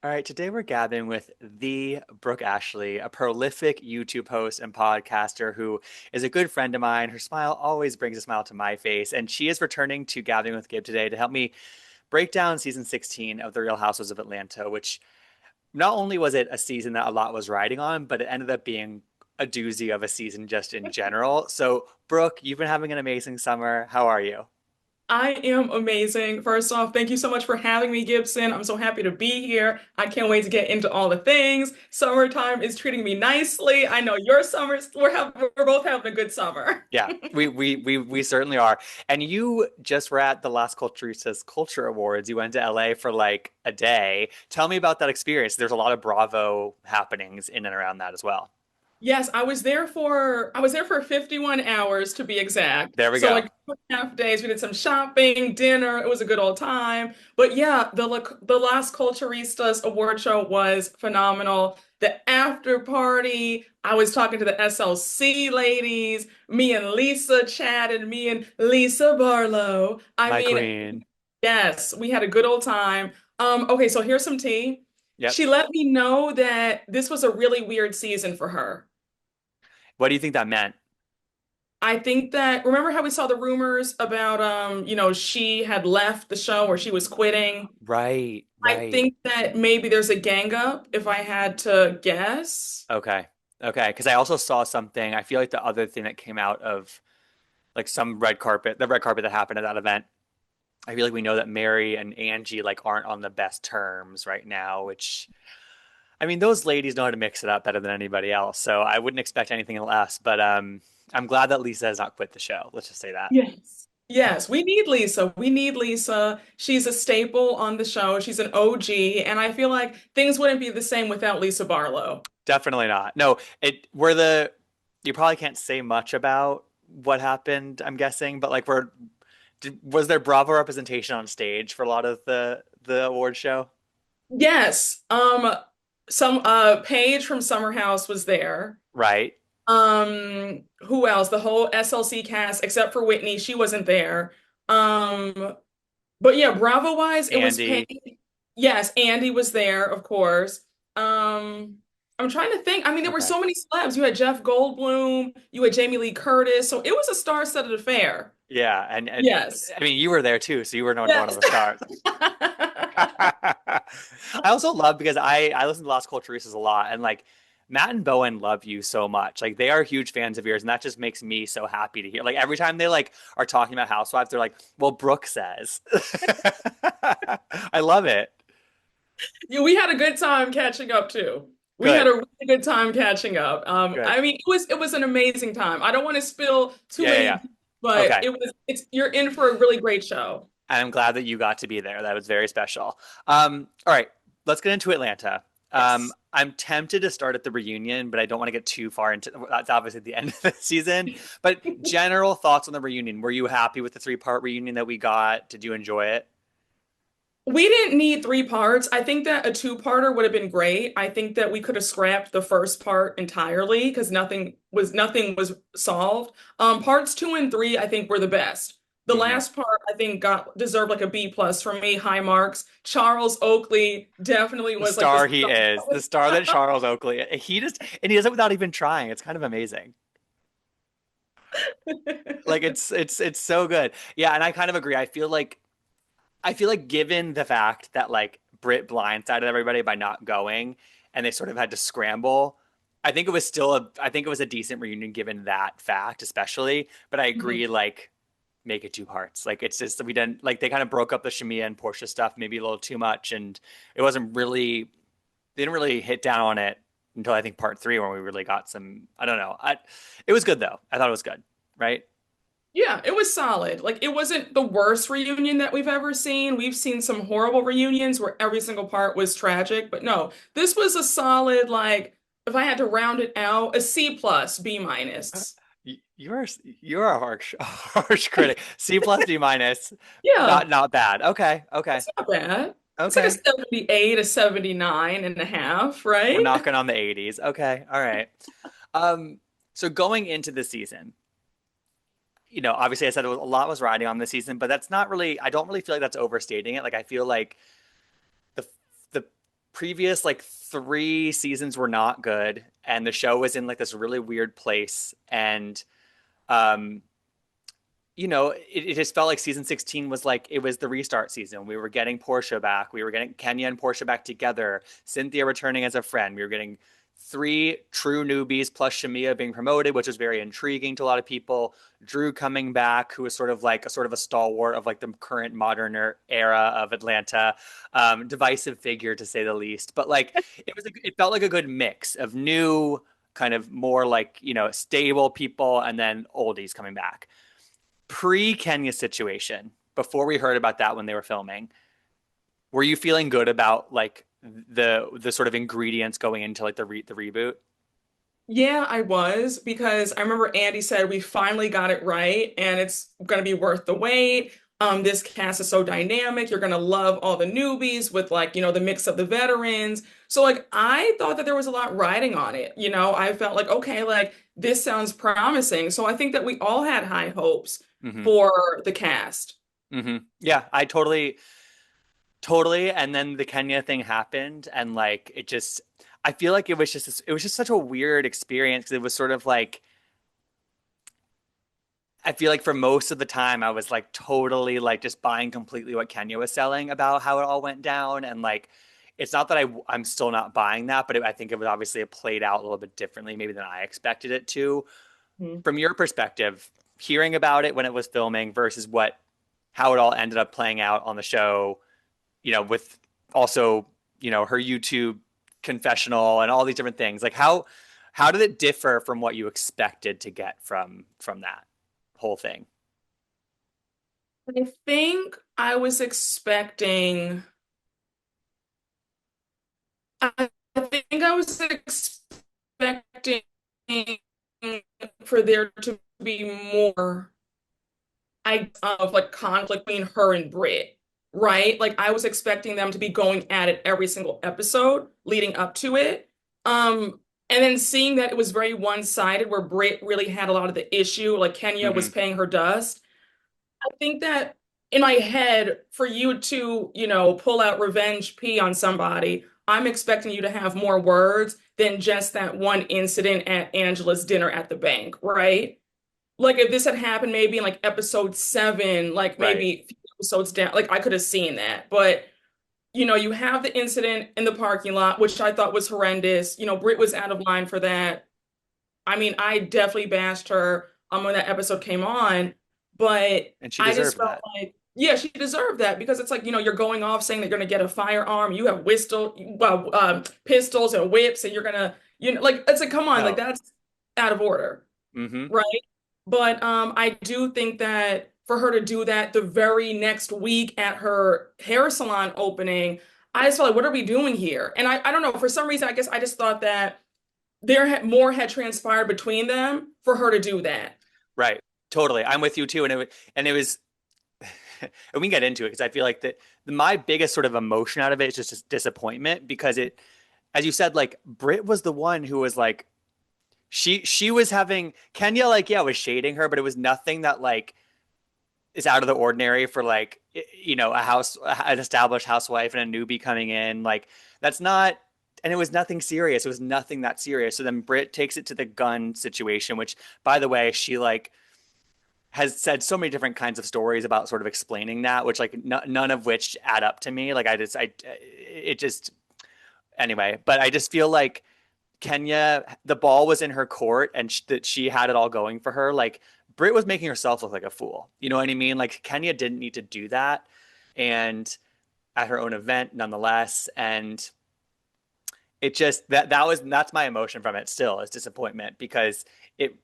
All right, today we're gathering with the Brooke Ashley, a prolific YouTube host and podcaster who is a good friend of mine. Her smile always brings a smile to my face, and she is returning to Gathering with Gib today to help me break down season 16 of The Real Housewives of Atlanta, which not only was it a season that a lot was riding on, but it ended up being a doozy of a season just in general. So, Brooke, you've been having an amazing summer. How are you? I am amazing. First off, thank you so much for having me, Gibson. I'm so happy to be here. I can't wait to get into all the things. Summertime is treating me nicely. I know your summers, we're both having a good summer. Yeah, we certainly are. And you just were at the Las Culturistas Culture Awards. You went to LA for like a day. Tell me about that experience. There's a lot of Bravo happenings in and around that as well. Yes, I was there for 51 hours to be exact. There we So go. like 2.5 days, we did some shopping, dinner. It was a good old time. But yeah, the Las Culturistas award show was phenomenal. The after party, I was talking to the SLC ladies. Me and Lisa chatted, me and Lisa Barlow. I My mean, queen. yes, we had a good old time. Okay, so here's some tea. Yep. She let me know that this was a really weird season for her. What do you think that meant? I think that remember how we saw the rumors about she had left the show or she was quitting. Right, I right. think that maybe there's a gang up if I had to guess. Okay. Okay. Because I also saw something. I feel like the other thing that came out of like some red carpet, the red carpet that happened at that event. I feel like we know that Mary and Angie like aren't on the best terms right now, which I mean, those ladies know how to mix it up better than anybody else, so I wouldn't expect anything less. But I'm glad that Lisa has not quit the show. Let's just say that. Yes. Yes, we need Lisa. We need Lisa. She's a staple on the show. She's an OG, and I feel like things wouldn't be the same without Lisa Barlow. Definitely not. No, it were the you probably can't say much about what happened, I'm guessing, but like was there Bravo representation on stage for a lot of the award show? Yes. Some Paige from Summer House was there. Right. Who else? The whole SLC cast, except for Whitney, she wasn't there. Um, but yeah, Bravo wise, it was Paige. Andy. Yes, Andy was there, of course. Um, I'm trying to think. I mean, there were Okay. so many celebs. You had Jeff Goldblum, you had Jamie Lee Curtis, so it was a star-studded affair. Yeah, and Yes. I mean you were there too, so you were one of Yes. the stars. I also love because I listen to Las Culturistas a lot, and like Matt and Bowen love you so much. Like they are huge fans of yours, and that just makes me so happy to hear. Like every time they like are talking about Housewives, they're like, "Well, Brooke says." I love it. Yeah, we had a good time catching up too. We had Good, a really good time catching up. good. I mean, it was an amazing time. I don't want to spill too Yeah, yeah, many, yeah. but Okay. it's you're in for a really great show. And I'm glad that you got to be there. That was very special. All right, let's get into Atlanta. Yes. I'm tempted to start at the reunion, but I don't want to get too far into that's obviously the end of the season. But general thoughts on the reunion. Were you happy with the three-part reunion that we got? Did you enjoy it? We didn't need three parts. I think that a two-parter would have been great. I think that we could have scrapped the first part entirely because nothing was solved. Parts two and three, I think, were the best. The Hmm. last part, I think, got deserved like a B plus from me, high marks. Charles Oakley definitely The was like the star he star. is, the star that Charles Oakley. He just and he does it without even trying. It's kind of amazing. Like it's so good. Yeah, and I kind of agree. I feel like given the fact that like Britt blindsided everybody by not going and they sort of had to scramble, I think it was a decent reunion given that fact, especially. But I agree, like make it two parts. Like it's just we didn't like they kind of broke up the Shamiya and Porsha stuff maybe a little too much, and it wasn't really they didn't really hit down on it until I think part three when we really got some. I don't know. It was good though. I thought it was good. Right? Yeah, it was solid. Like it wasn't the worst reunion that we've ever seen. We've seen some horrible reunions where every single part was tragic, but no, this was a solid, like, if I had to round it out, a C plus, B minus. You're a harsh harsh critic. C plus B minus. Yeah, Not bad. Okay. Okay. that's not bad. It's like a Okay. 78, a 79 and a half, We're right? knocking on the 80s. Okay. All right. Um, so going into the season, obviously I said a lot was riding on the season, but that's not really, I don't really feel like that's overstating it. Like I feel like the the previous like three seasons were not good, and the show was in like this really weird place. And um, it just felt like season 16 was like it was the restart season. We were getting Porsha back. We were getting Kenya and Porsha back together. Cynthia returning as a friend. We were getting three true newbies plus Shamiya being promoted, which was very intriguing to a lot of people. Drew coming back, who was sort of like a stalwart of like the current modern era of Atlanta, divisive figure to say the least. But like it felt like a good mix of new kind of more like stable people and then oldies coming back pre-Kenya situation, before we heard about that when they were filming, were you feeling good about like the sort of ingredients going into like the reboot? Yeah, I was because I remember Andy said we finally got it right and it's going to be worth the wait. This cast is so dynamic. You're going to love all the newbies with like, the mix of the veterans. So like I thought that there was a lot riding on it. I felt like, okay, like this sounds promising. So I think that we all had high hopes Mm-hmm. for the cast. Mm-hmm. Yeah, I totally. And then the Kenya thing happened, and like I feel like it was just such a weird experience because it was sort of like I feel like for most of the time I was like totally like just buying completely what Kenya was selling about how it all went down. And like it's not that I'm still not buying that, but I think it was obviously it played out a little bit differently maybe than I expected it to. Mhm. From your perspective, hearing about it when it was filming versus what how it all ended up playing out on the show, with also, her YouTube confessional and all these different things. Like how did it differ from what you expected to get from that whole thing? I think I was expecting, I think I was expecting for there to be more of like conflict between her and Brit, right? Like I was expecting them to be going at it every single episode leading up to it. And then seeing that it was very one-sided where Brit really had a lot of the issue, like Kenya was Mm-hmm. paying her dust. I think that in my head, for you to, pull out revenge P on somebody, I'm expecting you to have more words than just that one incident at Angela's dinner at the bank, right? Like if this had happened maybe in like episode 7, like Right. maybe a few episodes down, like I could have seen that. But you have the incident in the parking lot, which I thought was horrendous. Britt was out of line for that. I mean, I definitely bashed her when that episode came on, but And she I just deserved felt that. like, yeah, she deserved that because it's like, you're going off saying that you're gonna get a firearm, you have pistols and whips, and you're gonna, like it's like, come on, like No. that's out of order, Mm-hmm. right? But I do think that for her to do that the very next week at her hair salon opening, I just felt like, what are we doing here? And I don't know, for some reason, I guess I just thought that more had transpired between them for her to do that. Right. Totally. I'm with you too. And it was and we can get into it because I feel like that my biggest sort of emotion out of it is just disappointment because it, as you said, like Britt was the one who was like she was having Kenya like yeah was shading her, but it was nothing that like is out of the ordinary for like an established housewife and a newbie coming in like that's not. And it was nothing serious. It was nothing that serious. So then Britt takes it to the gun situation, which by the way she like has said so many different kinds of stories about sort of explaining that, which like none of which add up to me. Like it just anyway. But I just feel like Kenya, the ball was in her court, and that she had it all going for her. Like Britt was making herself look like a fool. You know what I mean? Like Kenya didn't need to do that, and at her own event, nonetheless. And it just that's my emotion from it. Still, is disappointment because it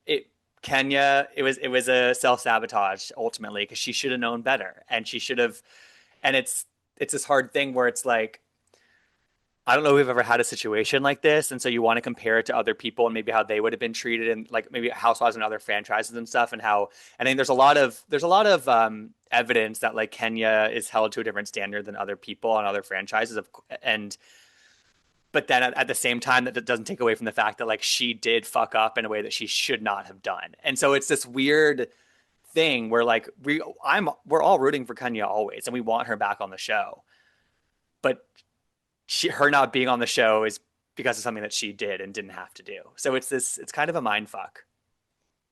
Kenya it was a self sabotage ultimately because she should have known better and she should have. And it's this hard thing where it's like I don't know if we've ever had a situation like this, and so you want to compare it to other people and maybe how they would have been treated and like maybe Housewives and other franchises and stuff, and how and I think there's a lot of evidence that like Kenya is held to a different standard than other people and other franchises and but then at the same time that doesn't take away from the fact that like she did fuck up in a way that she should not have done, and so it's this weird thing where like we're all rooting for Kenya always and we want her back on the show, but her not being on the show is because of something that she did and didn't have to do. So it's kind of a mind fuck.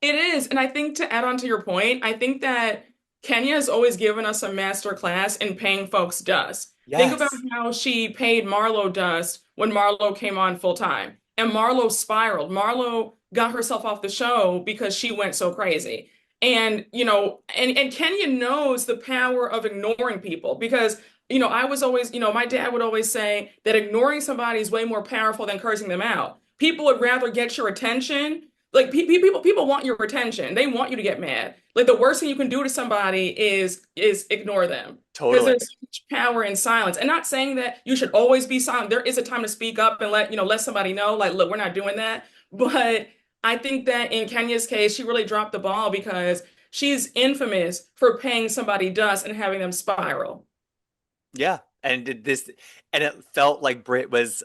It is. And I think to add on to your point, I think that Kenya has always given us a master class in paying folks dust. Think about Yes. how she paid Marlo dust when Marlo came on full time. And Marlo spiraled. Marlo got herself off the show because she went so crazy. And, and Kenya knows the power of ignoring people because, I was always, my dad would always say that ignoring somebody is way more powerful than cursing them out. People would rather get your attention like people want your attention. They want you to get mad. Like the worst thing you can do to somebody is ignore them because Totally. there's so much power in silence. And not saying that you should always be silent. There is a time to speak up and let somebody know like look, we're not doing that. But I think that in Kenya's case, she really dropped the ball because she's infamous for paying somebody dust and having them spiral. Yeah. And it felt like Brit was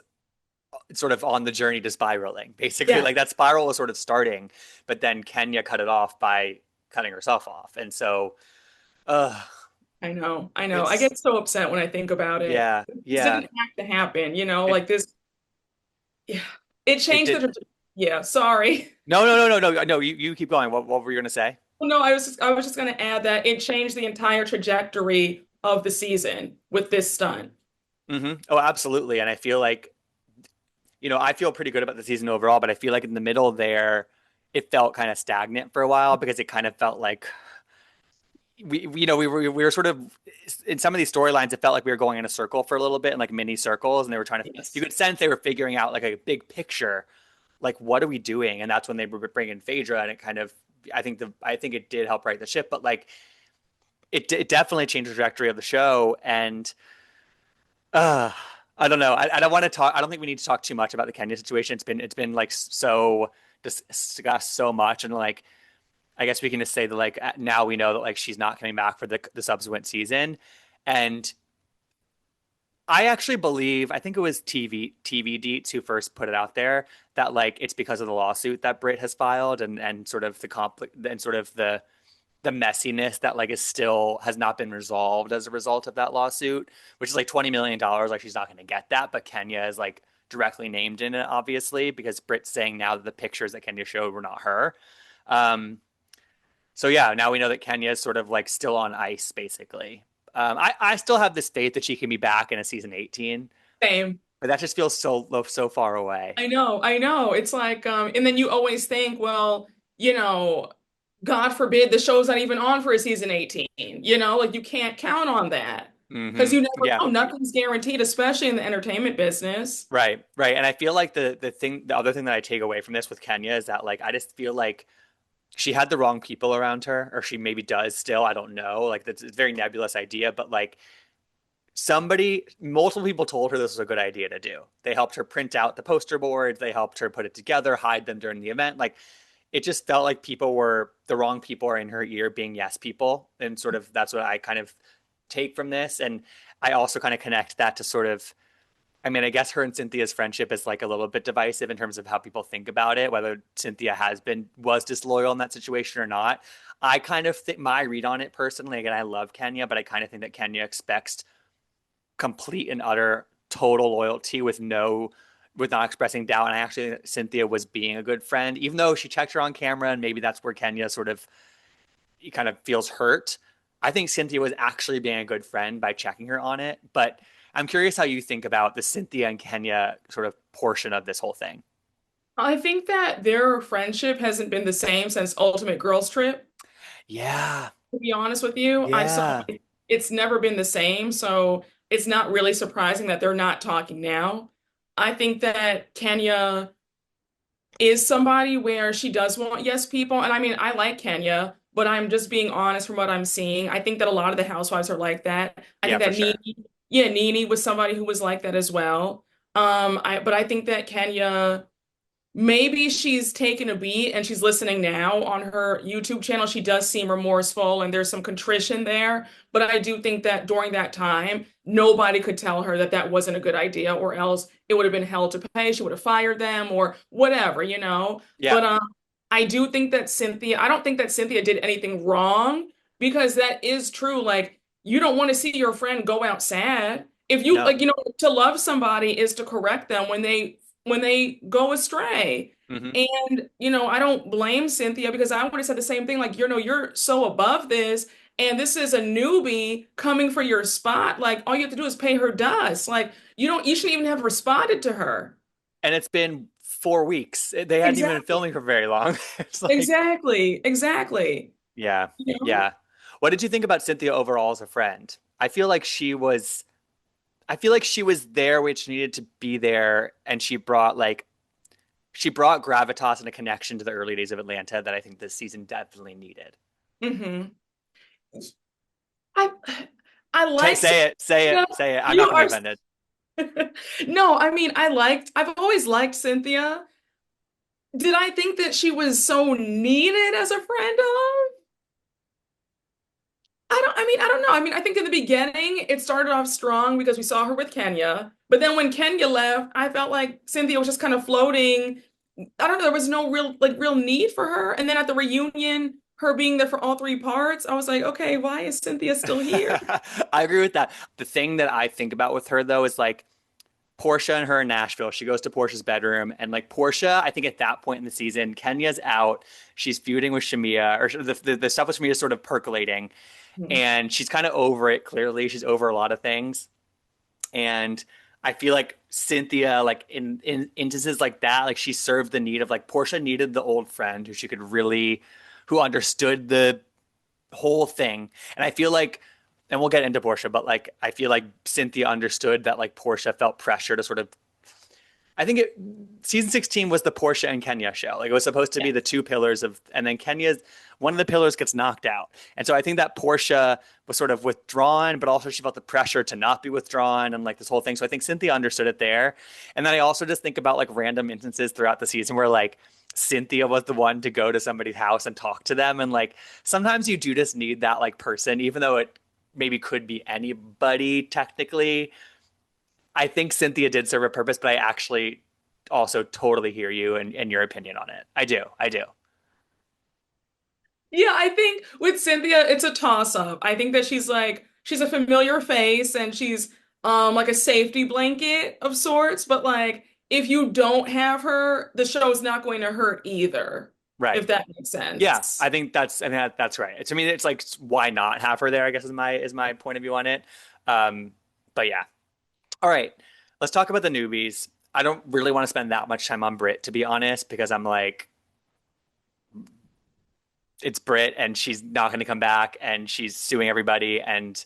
sort of on the journey to spiraling. Basically, Yeah, like that spiral was sort of starting, but then Kenya cut it off by cutting herself off. And so, uh, I know. I know. I it's get so upset when I think about it. yeah, This yeah. didn't have to happen, It like this. Yeah, it it changed did. yeah, sorry. No, no, no, no, no, no. You keep going. What were you gonna say? Well, no, I was just going to add that it changed the entire trajectory of the season with this stunt. Oh, absolutely. And I feel like, I feel pretty good about the season overall, but I feel like in the middle there, it felt kind of stagnant for a while because it kind of felt like we were sort of in some of these storylines. It felt like we were going in a circle for a little bit, in like mini circles, and they were trying to. You Yes. could sense they were figuring out like a big picture, like what are we doing? And that's when they were bringing Phaedra, and it kind of. I think it did help right the ship, but like it definitely changed the trajectory of the show, and uh I don't know. I don't want to talk. I don't think we need to talk too much about the Kenya situation. It's been like so discussed so much, and like I guess we can just say that like now we know that like she's not coming back for the subsequent season, and I actually believe I think it was TV Deets who first put it out there that like it's because of the lawsuit that Brit has filed and sort of the conflict and sort of the messiness that like is still has not been resolved as a result of that lawsuit, which is like $20 million. Like she's not going to get that, but Kenya is like directly named in it, obviously, because Brit's saying now that the pictures that Kenya showed were not her. Um, so yeah, now we know that Kenya is sort of like still on ice, basically. I still have this faith that she can be back in a season 18, Same. but that just feels so far away. I know. I know. It's like, and then you always think, well, God forbid the show's not even on for a season 18. Like you can't count on that because you never Yeah. know. Nothing's guaranteed, especially in the entertainment business. Right, right. And I feel like the other thing that I take away from this with Kenya is that like I just feel like she had the wrong people around her, or she maybe does still. I don't know. Like that's a very nebulous idea, but like multiple people told her this was a good idea to do. They helped her print out the poster boards, they helped her put it together, hide them during the event. Like it just felt like the wrong people are in her ear being yes people. And sort of that's what I kind of take from this. And I also kind of connect that to sort of I mean, I guess her and Cynthia's friendship is like a little bit divisive in terms of how people think about it, whether Cynthia was disloyal in that situation or not. I kind of think my read on it personally, again, I love Kenya, but I kind of think that Kenya expects complete and utter total loyalty with not expressing doubt. And I actually think that Cynthia was being a good friend, even though she checked her on camera, and maybe that's where Kenya sort of kind of feels hurt. I think Cynthia was actually being a good friend by checking her on it. But I'm curious how you think about the Cynthia and Kenya sort of portion of this whole thing. I think that their friendship hasn't been the same since Ultimate Girls Trip. Yeah, To be honest with you, yeah, it's never been the same, so it's not really surprising that they're not talking now. I think that Kenya is somebody where she does want yes people, and I mean, I like Kenya, but I'm just being honest from what I'm seeing. I think that a lot of the housewives are like that. I yeah, think for that sure. Nene was somebody who was like that as well. But I think that Kenya. Maybe she's taken a beat and she's listening now on her YouTube channel. She does seem remorseful and there's some contrition there. But I do think that during that time, nobody could tell her that that wasn't a good idea, or else it would have been hell to pay. She would have fired them or whatever. Yeah, But I do think that I don't think that Cynthia did anything wrong because that is true. Like, you don't want to see your friend go out sad. If you No. like, to love somebody is to correct them when they go astray. Hmm. And, I don't blame Cynthia because I would have said the same thing. Like, you're so above this, and this is a newbie coming for your spot. Like, all you have to do is pay her dust. Like, you shouldn't even have responded to her. And it's been 4 weeks. They hadn't even been Exactly. filming for very long. It's like, Exactly. Exactly. yeah, You know? yeah. What did you think about Cynthia overall as a friend? I feel like she was there which needed to be there, and she brought gravitas and a connection to the early days of Atlanta that I think this season definitely needed. Hmm. I I liked Say it, say it, Cynthia. say it. I'm You not gonna be are offended. No, I mean, I've always liked Cynthia. Did I think that she was so needed as a friend of? I don't know. I mean, I think in the beginning it started off strong because we saw her with Kenya. But then when Kenya left, I felt like Cynthia was just kind of floating. I don't know, there was no real need for her. And then at the reunion, her being there for all three parts, I was like, okay, why is Cynthia still here? I agree with that. The thing that I think about with her though is like Porsha and her in Nashville. She goes to Porsha's bedroom, and like Porsha, I think at that point in the season, Kenya's out. She's feuding with Shamiya, or the stuff with Shamiya is sort of percolating, Mhm. and she's kind of over it. Clearly, she's over a lot of things, and I feel like Cynthia, like in instances like that, like she served the need of like Porsha needed the old friend who she could really, who understood the whole thing. And I feel like, and we'll get into Porsha, but like I feel like Cynthia understood that like Porsha felt pressure to sort of. I think season 16 was the Porsha and Kenya show. Like it was supposed to be the Yes. two pillars of, and then Kenya's one of the pillars gets knocked out. And so I think that Porsha was sort of withdrawn, but also she felt the pressure to not be withdrawn and like this whole thing. So I think Cynthia understood it there. And then I also just think about like random instances throughout the season where like Cynthia was the one to go to somebody's house and talk to them. And like sometimes you do just need that like person, even though it maybe could be anybody technically. I think Cynthia did serve a purpose, but I actually also totally hear you and your opinion on it. I do. I do. Yeah, I think with Cynthia, it's a toss-up. I think that she's a familiar face and she's like a safety blanket of sorts, but like if you don't have her, the show's not going to hurt either, Right. if that makes Yeah, sense. I think that's right. It's, I mean, it's like why not have her there, I guess is my point of view on it. But yeah. All right. Let's talk about the newbies. I don't really want to spend that much time on Brit, to be honest, because I'm like, it's Brit and she's not going to come back and she's suing everybody and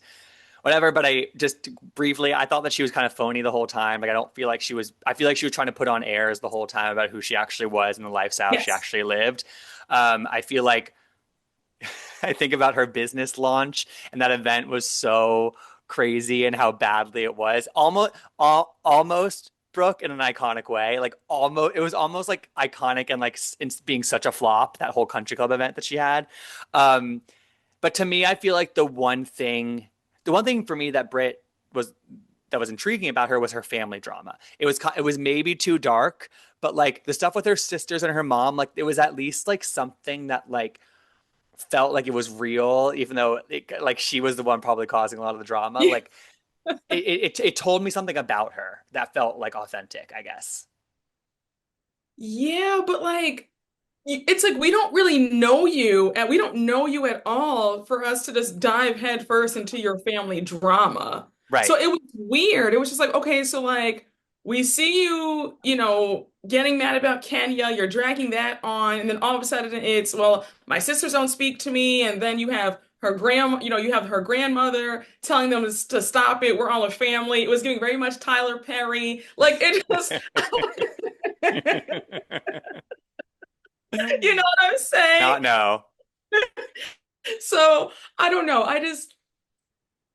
whatever. But I just briefly, I thought that she was kind of phony the whole time. Like, I don't feel like she was, I feel like she was trying to put on airs the whole time about who she actually was and the lifestyle she Yes. actually lived. I feel like I think about her business launch, and that event was so crazy and how badly it was. Almost Brooke in an iconic way. Like almost, it was almost like iconic and like in being such a flop, that whole country club event that she had. Um, but to me, I feel like the one thing for me that Brit was that was intriguing about her was her family drama. It was maybe too dark, but like the stuff with her sisters and her mom, like it was at least like something that like felt like it was real, even though like she was the one probably causing a lot of the drama. Like it told me something about her that felt like authentic, I guess. Yeah, but like it's like we don't really know you and we don't know you at all for us to just dive headfirst into your family drama. So Right. it was weird. It was just like, okay, so like we see you, getting mad about Kenya, you're dragging that on, and then all of a sudden it's, well, my sisters don't speak to me, and then you have her grandmother telling them to stop it. We're all a family. It was giving very much Tyler Perry. Like it just you know what I'm saying? Not no. So I don't know. I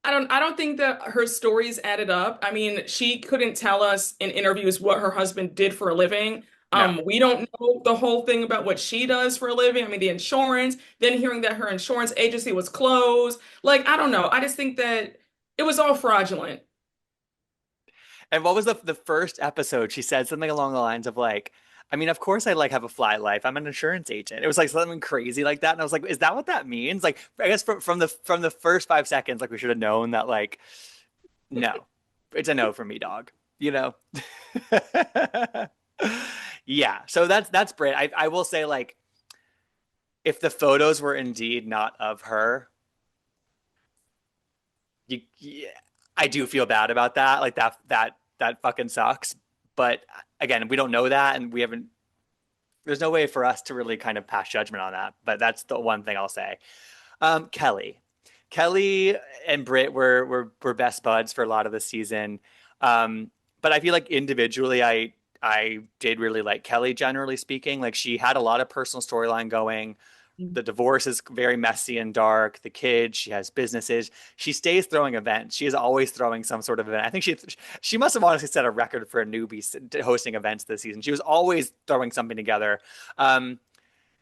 don't think that her stories added up. I mean, she couldn't tell us in interviews what her husband did for a living. No. We don't know the whole thing about what she does for a living. I mean, the insurance, then hearing that her insurance agency was closed. Like, I don't know. I just think that it was all fraudulent. And what was the first episode? She said something along the lines of like, I mean, of course I like have a fly life. I'm an insurance agent. It was like something crazy like that. And I was like, is that what that means? Like, I guess from the first 5 seconds, like we should have known that like, no. it's a no for me, dog. You know? Yeah. So that's Brit. I will say like if the photos were indeed not of her, yeah, I do feel bad about that. Like that fucking sucks. But again, we don't know that, and we haven't. There's no way for us to really kind of pass judgment on that. But that's the one thing I'll say. Kelly, Kelly and Britt were best buds for a lot of the season. But I feel like individually, I did really like Kelly. Generally speaking, like she had a lot of personal storyline going. The divorce is very messy and dark. The kids, she has businesses. She stays throwing events. She is always throwing some sort of event. I think she must have honestly set a record for a newbie hosting events this season. She was always throwing something together. Um,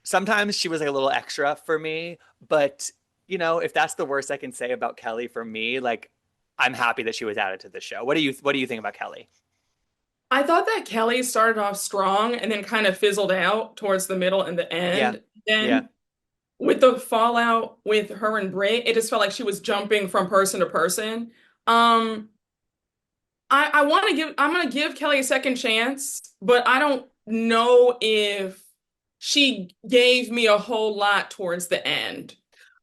Sometimes she was like a little extra for me, but if that's the worst I can say about Kelly for me, like I'm happy that she was added to the show. What do you think about Kelly? I thought that Kelly started off strong and then kind of fizzled out towards the middle and the Yeah. end. Yeah. Then with the fallout with her and Bray, it just felt like she was jumping from person to person. Um, I want to I'm gonna give Kelly a second chance, but I don't know if she gave me a whole lot towards the end.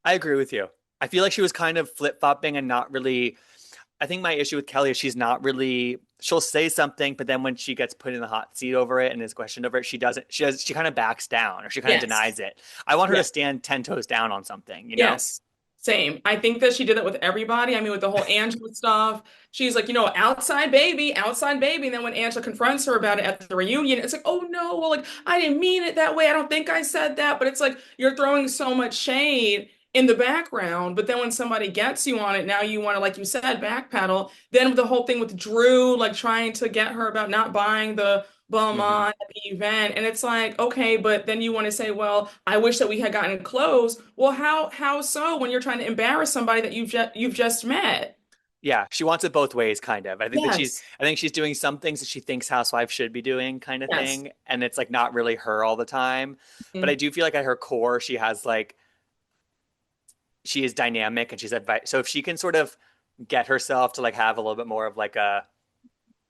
I agree with you. I feel like she was kind of flip-flopping and not really. I think my issue with Kelly is she's not really. She'll say something, but then when she gets put in the hot seat over it and is questioned over it, she doesn't. She kind of backs down or she kind of Yes. denies it. I want her to Yes. stand 10 toes down on something. Yes. Same. I think that she did that with everybody. I mean, with the whole Angela stuff, she's like, outside baby, outside baby. And then when Angela confronts her about it at the reunion, it's like, oh no, well, like, I didn't mean it that way. I don't think I said that. But it's like, you're throwing so much shade in the background. But then when somebody gets you on it, now you want to, like you said, backpedal. Then the whole thing with Drew, like trying to get her about not buying the Hmm. Belmont at the event. And it's like, okay, but then you want to say, well, I wish that we had gotten close. Well, how so when you're trying to embarrass somebody that you've just met? Yeah, she wants it both ways, kind of. Yes. I think she's doing some things that she thinks housewives should be doing, kind of Yes. thing, and it's like not really her all the time. But I Mhm. do feel like at her core, she is dynamic and she's advice. So if she can sort of get herself to like have a little bit more of like a,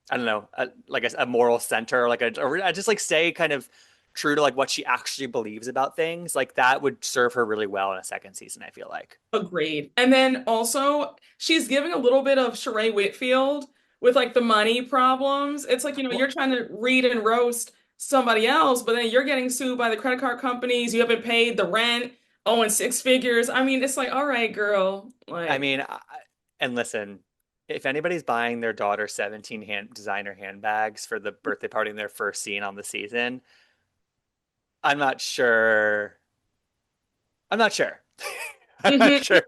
I don't know, a moral center, like or just like stay kind of true to like what she actually believes about things, like that would serve her really well in a second season. I feel like. Agreed. And then also, she's giving a little bit of Sheree Whitfield with like the money problems. It's like, Well, you're trying to read and roast somebody else, but then you're getting sued by the credit card companies. You haven't paid the rent, owing six figures. I mean, it's like, all right, girl. I Like, mean, and listen, if anybody's buying their daughter 17 designer handbags for the birthday party in their first scene on the season, I'm not sure. I'm not sure. I'm not mhm. sure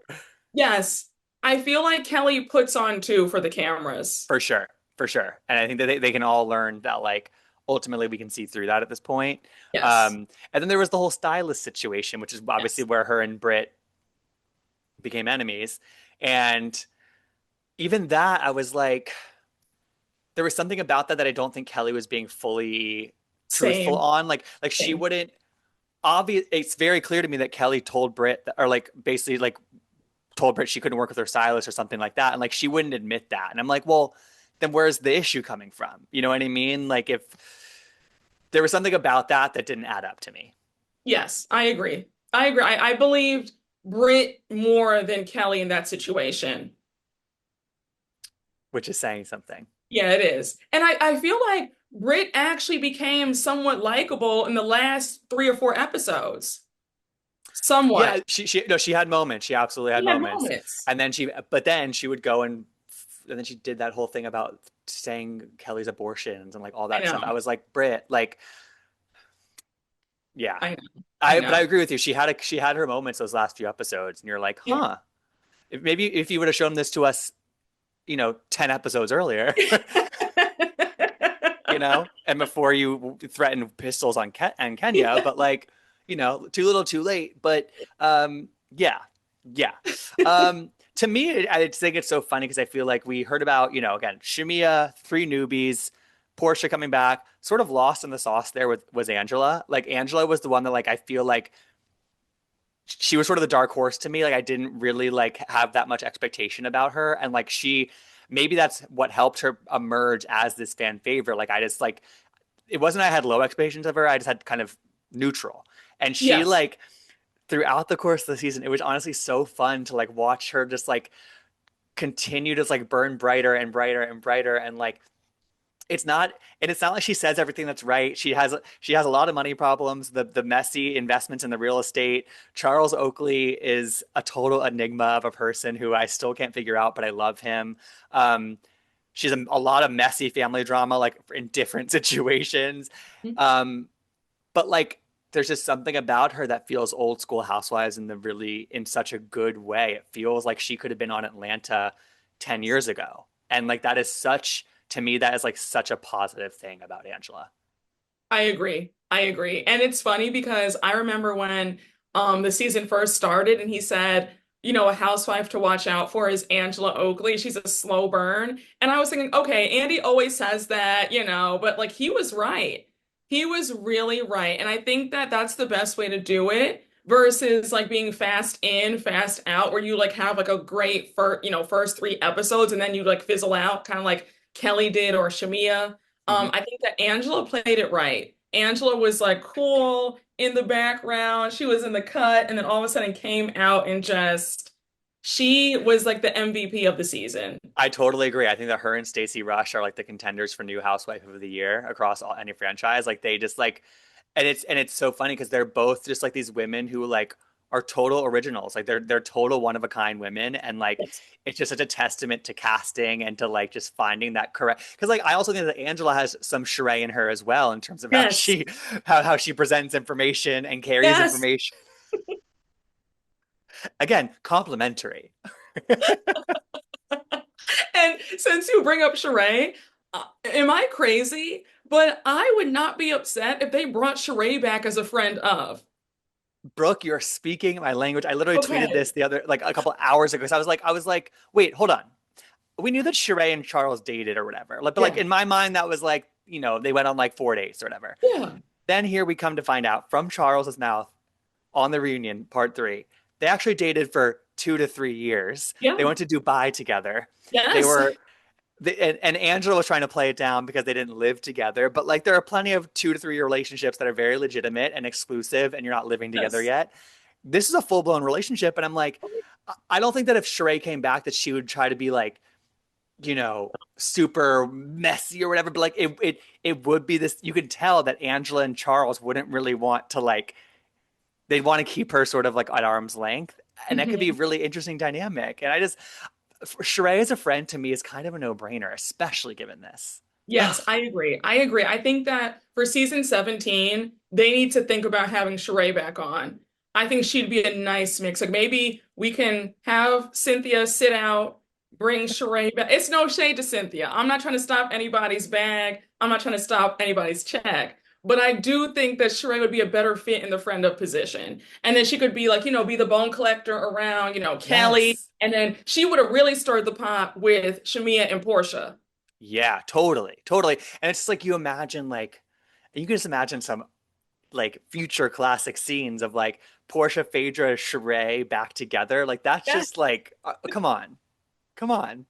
Yes. I feel like Kelly puts on too for the cameras. for sure, for sure. And I think that they can all learn that like ultimately we can see through that at this point. Yes. And then there was the whole stylist situation, which is obviously Yes. where her and Britt became enemies. And even that, I was like, there was something about that I don't think Kelly was being fully truthful Same. on. Like she Same. wouldn't obvious. It's very clear to me that Kelly told Britt, or like basically like told Britt she couldn't work with her stylist or something like that, and like she wouldn't admit that. And I'm like, well, then where's the issue coming from? You know what I mean? Like if there was something about that didn't add up to me, Yes, I agree. I agree. I believed Britt more than Kelly in that situation. which is saying something. Yeah, it is. And I feel like Britt actually became somewhat likable in the last three or four episodes. Yeah, Somewhat. she no, she had moments. She absolutely had He had moments. moments. And then but then she would go and then she did that whole thing about saying Kelly's abortions and like all I that stuff. I know. was like, Britt, like, yeah. I know. I But I know. agree with you. She had her moments those last few episodes, and you're like, Yeah. huh. Maybe if you would have shown this to us, 10 episodes earlier, and before you threatened pistols on and Kenya, but like, too little, too late. But yeah, yeah. To me, I just think it's so funny because I feel like we heard about, again, Shamiya, three newbies, Porsha coming back, sort of lost in the sauce there with was Angela. Like Angela was the one that like I feel like she was sort of the dark horse to me. Like I didn't really like have that much expectation about her, and like she maybe that's what helped her emerge as this fan favorite. Like I just like it wasn't I had low expectations of her. I just had kind of neutral. And she Yes. like throughout the course of the season, it was honestly so fun to like watch her just like continue to like burn brighter and brighter and brighter and like it's not and it's not like she says everything that's right. She has a lot of money problems, the messy investments in the real estate. Charles Oakley is a total enigma of a person who I still can't figure out, but I love him. um she's a lot of messy family drama like in different situations. um but like there's just something about her that feels old school housewives in the really in such a good way. It feels like she could have been on Atlanta 10 years ago. And like that is such to me that is like such a positive thing about Angela. I agree. I agree. And it's funny because I remember when the season first started and he said, you know, a housewife to watch out for is Angela Oakley. She's a slow burn. And I was thinking, okay, Andy always says that, you know, but like he was right. He was really right. And I think that that's the best way to do it versus like being fast in, fast out, where you like have like a great first, you know, first three episodes and then you like fizzle out, kind of like Kelly did or Shamiya. Mm-hmm. I think that Angela played it right. Angela was like cool in the background. She was in the cut and then all of a sudden came out and just she was like the MVP of the season. I totally agree. I think that her and Stacey Rush are like the contenders for new housewife of the year across any franchise. Like they just like and it's so funny because they're both just like these women who like are total originals. Like they're total one of a kind women, and like Yes. it's just such a testament to casting and to like just finding that correct. Because like I also think that Angela has some Sheree in her as well in terms of how Yes. she how she presents information and carries Yes. information. Again, complimentary. And since you bring up Sheree, am I crazy? But I would not be upset if they brought Sheree back as a friend of. Brooke, you're speaking my language. I literally tweeted Okay. this the other like a couple hours ago. So I was like, wait, hold on. We knew that Sheree and Charles dated or whatever. Like, but like Yeah. in my mind, that was like, they went on like 4 dates or whatever. Yeah. Then here we come to find out from Charles's mouth on the reunion, part three, they actually dated for 2 to 3 years. They Yeah. went to Dubai together. They Yes. were and Angela was trying to play it down because they didn't live together. But like there are plenty of 2 to 3 year relationships that are very legitimate and exclusive, and you're not living together Yes. yet. This is a full blown relationship, and I'm like, I don't think that if Sheree came back that she would try to be like, super messy or whatever. But like it would be this. You could tell that Angela and Charles wouldn't really want to like. They'd want to keep her sort of like at arm's length, and that could be a Mhm. really interesting dynamic. And I just Sheree as a friend to me is kind of a no brainer, especially given this. Yes, I agree. I agree. I think that for season 17, they need to think about having Sheree back on. I think she'd be a nice mix. Like maybe we can have Cynthia sit out, bring Sheree back. It's no shade to Cynthia. I'm not trying to stop anybody's bag. I'm not trying to stop anybody's check. But I do think that Sheree would be a better fit in the friend of position. And then she could be like, be the bone collector around, Kelly. Yes. And then she would have really stirred the pot with Shamiya and Porsha. Yeah, totally. Totally. And it's just like you imagine like you can just imagine some like future classic scenes of like Portia, Phaedra, Sheree back together. Like that's Yes. just like come on. Come on.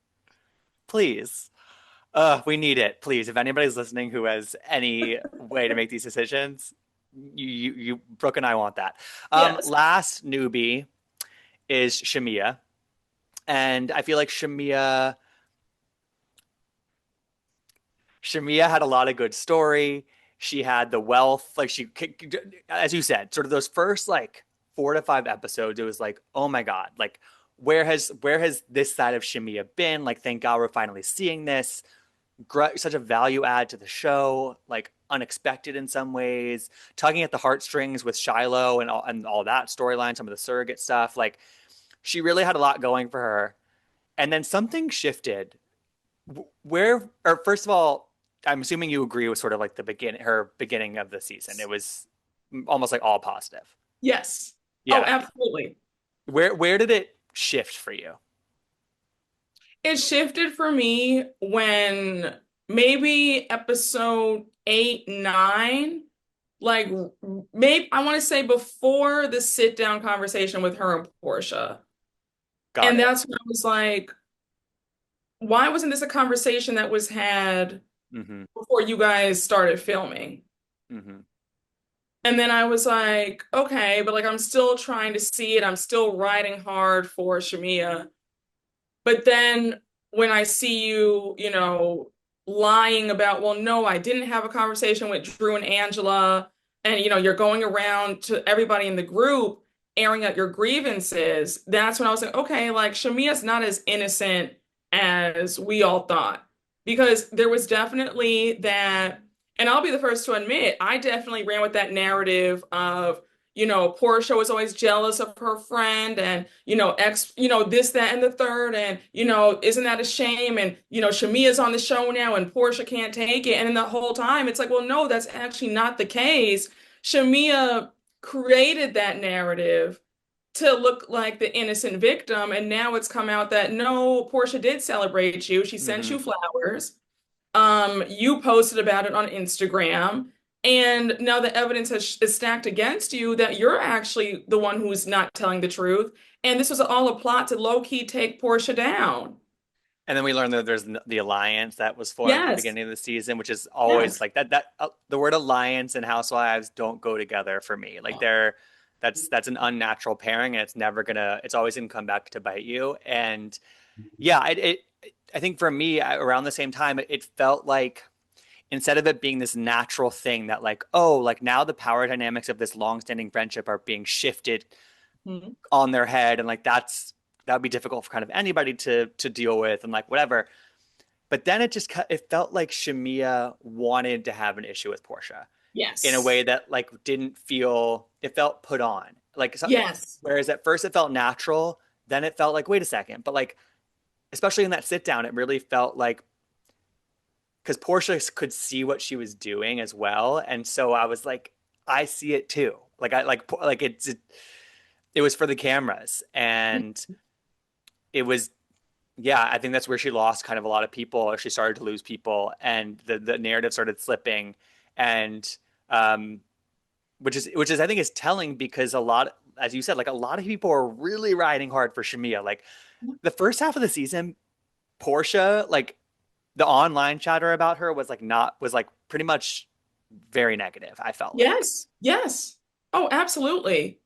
Please. We need it. Please. If anybody's listening who has any way to make these decisions, Brooke and I want that. Yes. Last newbie is Shamiya. And I feel like Shamiya had a lot of good story. She had the wealth, like as you said, sort of those first like 4 to 5 episodes. It was like, oh my god, like where has this side of Shamiya been? Like, thank God we're finally seeing this. Such a value add to the show, like unexpected in some ways, tugging at the heartstrings with Shiloh and all that storyline, some of the surrogate stuff. Like, she really had a lot going for her. And then something shifted where or first of all, I'm assuming you agree with sort of like her beginning of the season. It was almost like all positive. Yes. Oh, Yeah. absolutely. Where did it shift for you? It shifted for me when maybe episode 8, 9. like maybe I want to say before the sit down conversation with her and Portia. Got And it. that's when I was like, why wasn't this a conversation that was had Mm-hmm. before you guys started filming? Mm-hmm. And then I was like, okay, but like I'm still trying to see it. I'm still riding hard for Shamiya. But then when I see you, lying about, well, no, I didn't have a conversation with Drew and Angela, and you're going around to everybody in the group airing out your grievances, that's when I was like, okay, like Shamia's not as innocent as we all thought. Because there was definitely that, and I'll be the first to admit, I definitely ran with that narrative of Portia was always jealous of her friend and, this, that, and the third. And, isn't that a shame? And, Shamia's on the show now and Portia can't take it. And then the whole time it's like, well, no, that's actually not the case. Shamiya created that narrative to look like the innocent victim. And now it's come out that no, Portia did celebrate you. She sent Mm-hmm. you flowers. You posted about it on Instagram, and now the evidence is stacked against you that you're actually the one who's not telling the truth. And this was all a plot to low-key take Portia down. And then we learned that there's the alliance that was formed at the Yes, beginning of the season, which is always yes. like that. The word alliance and housewives don't go together for me. Like that's an unnatural pairing, and it's always gonna come back to bite you. And yeah, I think for me around the same time, it felt like instead of it being this natural thing that like, oh, like now the power dynamics of this long-standing friendship are being shifted Mhm. on their head, and like that would be difficult for kind of anybody to deal with, and like whatever. But then it felt like Shamiya wanted to have an issue with Portia in a Yes, way that like didn't feel it felt put on. yes, Whereas at first it felt natural, then it felt like wait a second. But like especially in that sit down, it really felt like because Portia could see what she was doing as well, and so I was like, I see it too. Like I like it was for the cameras, and it was yeah, I think that's where she lost kind of a lot of people, or she started to lose people, and the narrative started slipping, and um, which is I think is telling because a lot, as you said, like a lot of people are really riding hard for Shamiya. Like the first half of the season, Portia, like the online chatter about her was like not was like pretty much very negative. I felt like yes, yes. Oh, absolutely.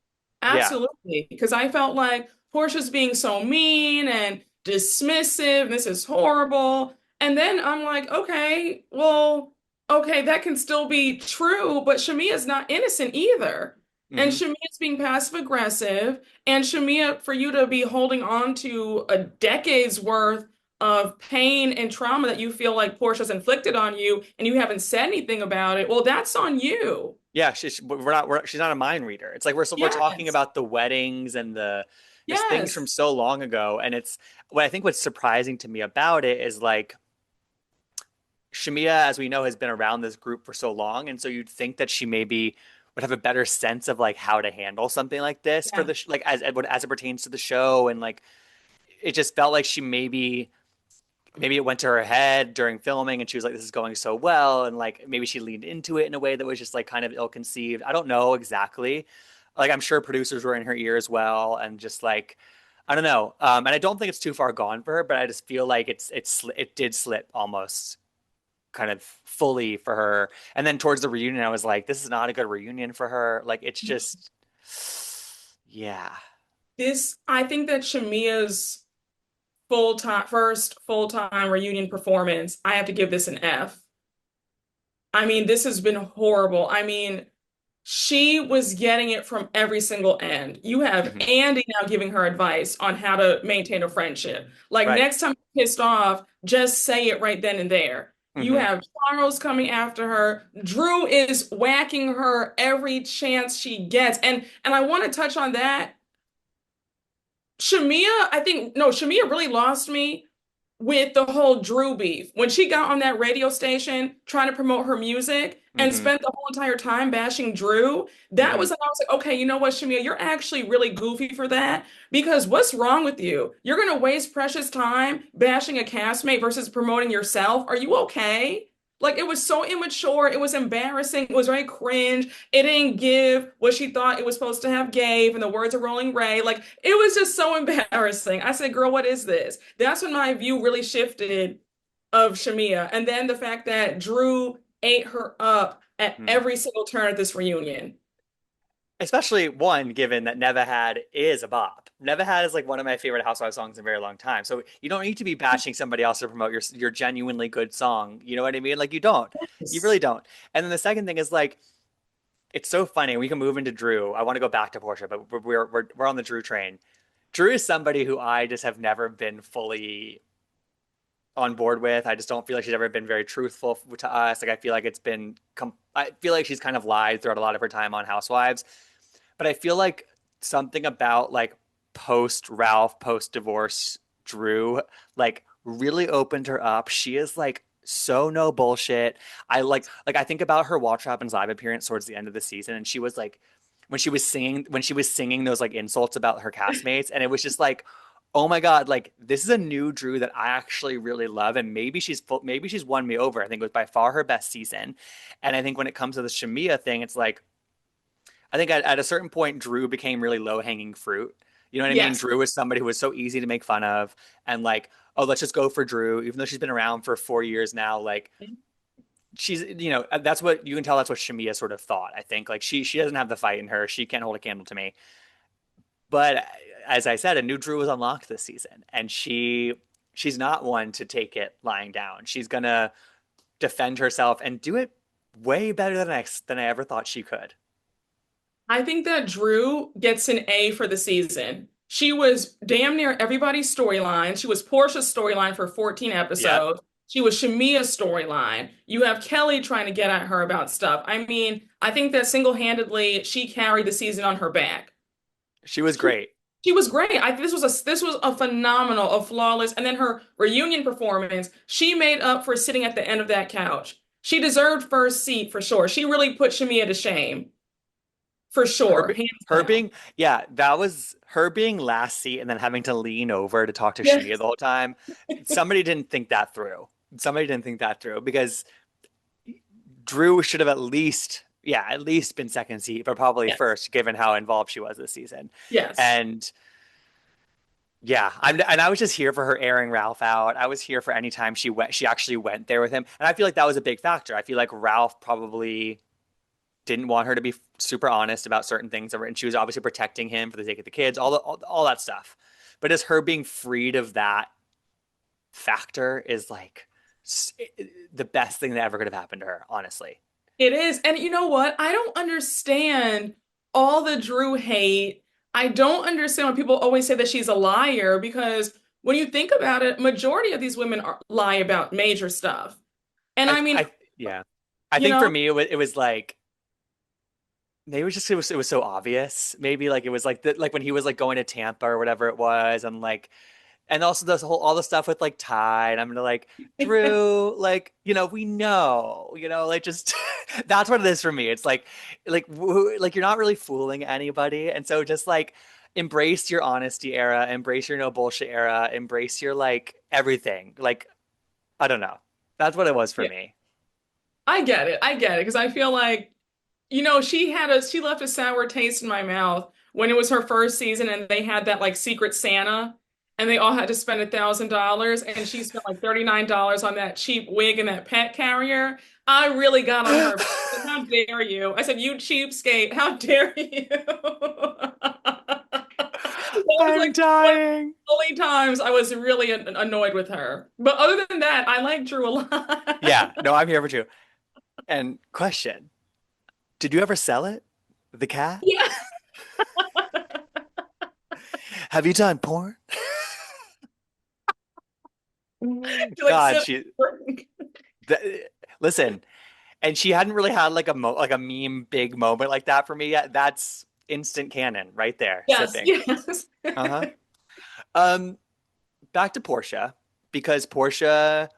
yeah. Absolutely. Because I felt like Portia's being so mean and dismissive. This is horrible. And then I'm like, okay, well, okay, that can still be true, but Shamia's not innocent either. And Hmm. Shamia's being passive aggressive. And Shamia, for you to be holding on to a decade's worth of pain and trauma that you feel like Portia's inflicted on you and you haven't said anything about it, well, that's on you. Yeah, she's not a mind reader. It's like we're talking Yes. about the weddings and the just things from Yes. so long ago, and it's what I think what's surprising to me about it is like Shamiya, as we know, has been around this group for so long, and so you'd think that she maybe would have a better sense of like how to handle something like this for Yeah. the like as it pertains to the show, and like it just felt like she maybe it went to her head during filming, and she was like, "This is going so well," and like maybe she leaned into it in a way that was just like kind of ill-conceived. I don't know exactly. Like I'm sure producers were in her ear as well, and just like I don't know. And I don't think it's too far gone for her, but I just feel like it did slip almost kind of fully for her. And then towards the reunion, I was like, this is not a good reunion for her. Like it's just, yeah. I think that Shamia's first full-time reunion performance, I have to give this an F. I mean, this has been horrible. I mean, she was getting it from every single end. You have Hmm. Andy now giving her advice on how to maintain a friendship. Like Right. next time you're pissed off, just say it right then and there. You Hmm. have Charles coming after her. Drew is whacking her every chance she gets. And I want to touch on that. Shamiya, I think, no, Shamiya really lost me with the whole Drew beef. When she got on that radio station trying to promote her music and Hmm. spent the whole entire time bashing Drew, that Hmm. was when I was like, okay, you know what, Shamiya, you're actually really goofy for that because what's wrong with you? You're going to waste precious time bashing a castmate versus promoting yourself. Are you okay? Like it was so immature. It was embarrassing. It was very cringe. It didn't give what she thought it was supposed to have gave, in the words of Rolling Ray. Like it was just so embarrassing. I said, girl, what is this? That's when my view really shifted of Shamiya. And then the fact that Drew ate her up at Hmm. every single turn at this reunion. Especially one, given that Never Had is a bop. Never Had is like one of my favorite Housewives songs in a very long time. So you don't need to be bashing somebody else to promote your genuinely good song. You know what I mean? Like you don't. You Yes. really don't. And then the second thing is like it's so funny. We can move into Drew. I want to go back to Porsha, but we're on the Drew train. Drew is somebody who I just have never been fully on board with. I just don't feel like she's ever been very truthful to us. Like I feel like I feel like she's kind of lied throughout a lot of her time on Housewives. But I feel like something about like post Ralph, post divorce Drew, like really opened her up. She is like so no bullshit. I think about her Watch What Happens Live appearance towards the end of the season, and she was like when she was singing those like insults about her castmates, and it was just like, oh my God, like this is a new Drew that I actually really love, and maybe she's won me over. I think it was by far her best season, and I think when it comes to the Shamiya thing, it's like I think at a certain point, Drew became really low hanging fruit. You know what I mean? Yes. Drew was somebody who was so easy to make fun of, and like, oh, let's just go for Drew, even though she's been around for 4 years now. Like, that's what you can tell. That's what Shamiya sort of thought. I think like she doesn't have the fight in her. She can't hold a candle to me. But as I said, a new Drew was unlocked this season, and she's not one to take it lying down. She's gonna defend herself and do it way better than I ever thought she could. I think that Drew gets an A for the season. She was damn near everybody's storyline. She was Portia's storyline for 14 Yep. episodes. She was Shamia's storyline. You have Kelly trying to get at her about stuff. I mean, I think that single-handedly she carried the season on her back. She was great. She was great. This was a phenomenal, a flawless, and then her reunion performance, she made up for sitting at the end of that couch. She deserved first seat for sure. She really put Shamia to shame for her sure, hands her down. being yeah, that was her being last seat and then having to lean over to talk to Shamiya Yes. the whole time. Somebody didn't think that through. Somebody didn't think that through because Drew should have at least been second seat, but probably Yes. first, given how involved she was this season. Yes. And yeah, and I was just here for her airing Ralph out. I was here for any time she actually went there with him, and I feel like that was a big factor. I feel like Ralph probably didn't want her to be super honest about certain things, and she was obviously protecting him for the sake of the kids, all that stuff. But as her being freed of that factor is like the best thing that ever could have happened to her, honestly. It is. And you know what? I don't understand all the Drew hate. I don't understand when people always say that she's a liar because when you think about it, majority of these women lie about major stuff. And I, I mean, I, yeah, I you think for know, me it was like maybe it was so obvious. Maybe like it was like when he was like going to Tampa or whatever it was, and also this whole all the stuff with like Ty, and I'm gonna like Drew, like we know, like just that's what it is for me. It's like you're not really fooling anybody, and so just like embrace your honesty era, embrace your no bullshit era, embrace your like everything. Like I don't know, that's what it was for yeah, me. I get it. I get it because I feel like she left a sour taste in my mouth when it was her first season and they had that like secret Santa and they all had to spend $1,000 and she spent like $39 on that cheap wig and that pet carrier. I really got on her. I said, how dare you? I said, you cheapskate, how dare you? That was I'm like one of dying. the only times I was really annoyed with her. But other than that, I like Drew a Yeah, lot. no, I'm here for you. And question: did you ever sell it? The cat? Yeah. Have you done porn? She like God, sit. she th- listen, and she hadn't really had like a meme big moment like that for me yet. That's instant canon right there, Yes, sipping. yes. Uh-huh. Um, Back to Portia, because Portia,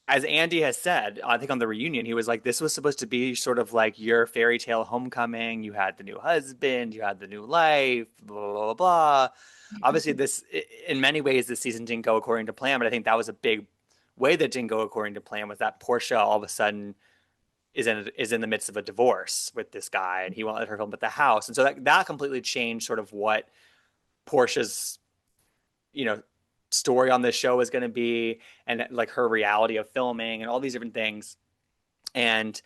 as Andy has said, I think on the reunion, he was like, this was supposed to be sort of like your fairy tale homecoming. You had the new husband, you had the new life, blah, blah, blah, blah. Obviously, in many ways, this season didn't go according to plan, but I think that was a big way that didn't go according to plan was that Porsha all of a sudden is in the midst of a divorce with this guy, and he won't let her film at the house, and so that completely changed sort of what Portia's you know story on this show is going to be, and like her reality of filming and all these different things. And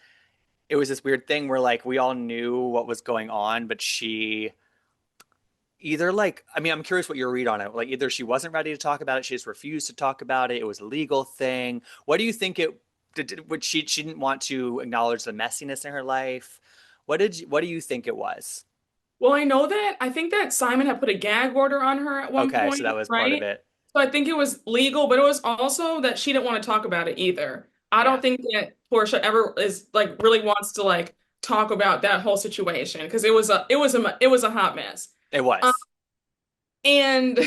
it was this weird thing where like we all knew what was going on, but she either like I mean I'm curious what your read on it. Like either she wasn't ready to talk about it, she just refused to talk about it. It was a legal thing. What do you think it did? What she didn't want to acknowledge the messiness in her life? What do you think it was? Well, I think that Simon had put a gag order on her at one Okay, so point, that was part of right? it. So I think it was legal, but it was also that she didn't want to talk about it either. I don't Yeah, think that Portia ever is like really wants to like talk about that whole situation because it was a hot mess. it Um, was. and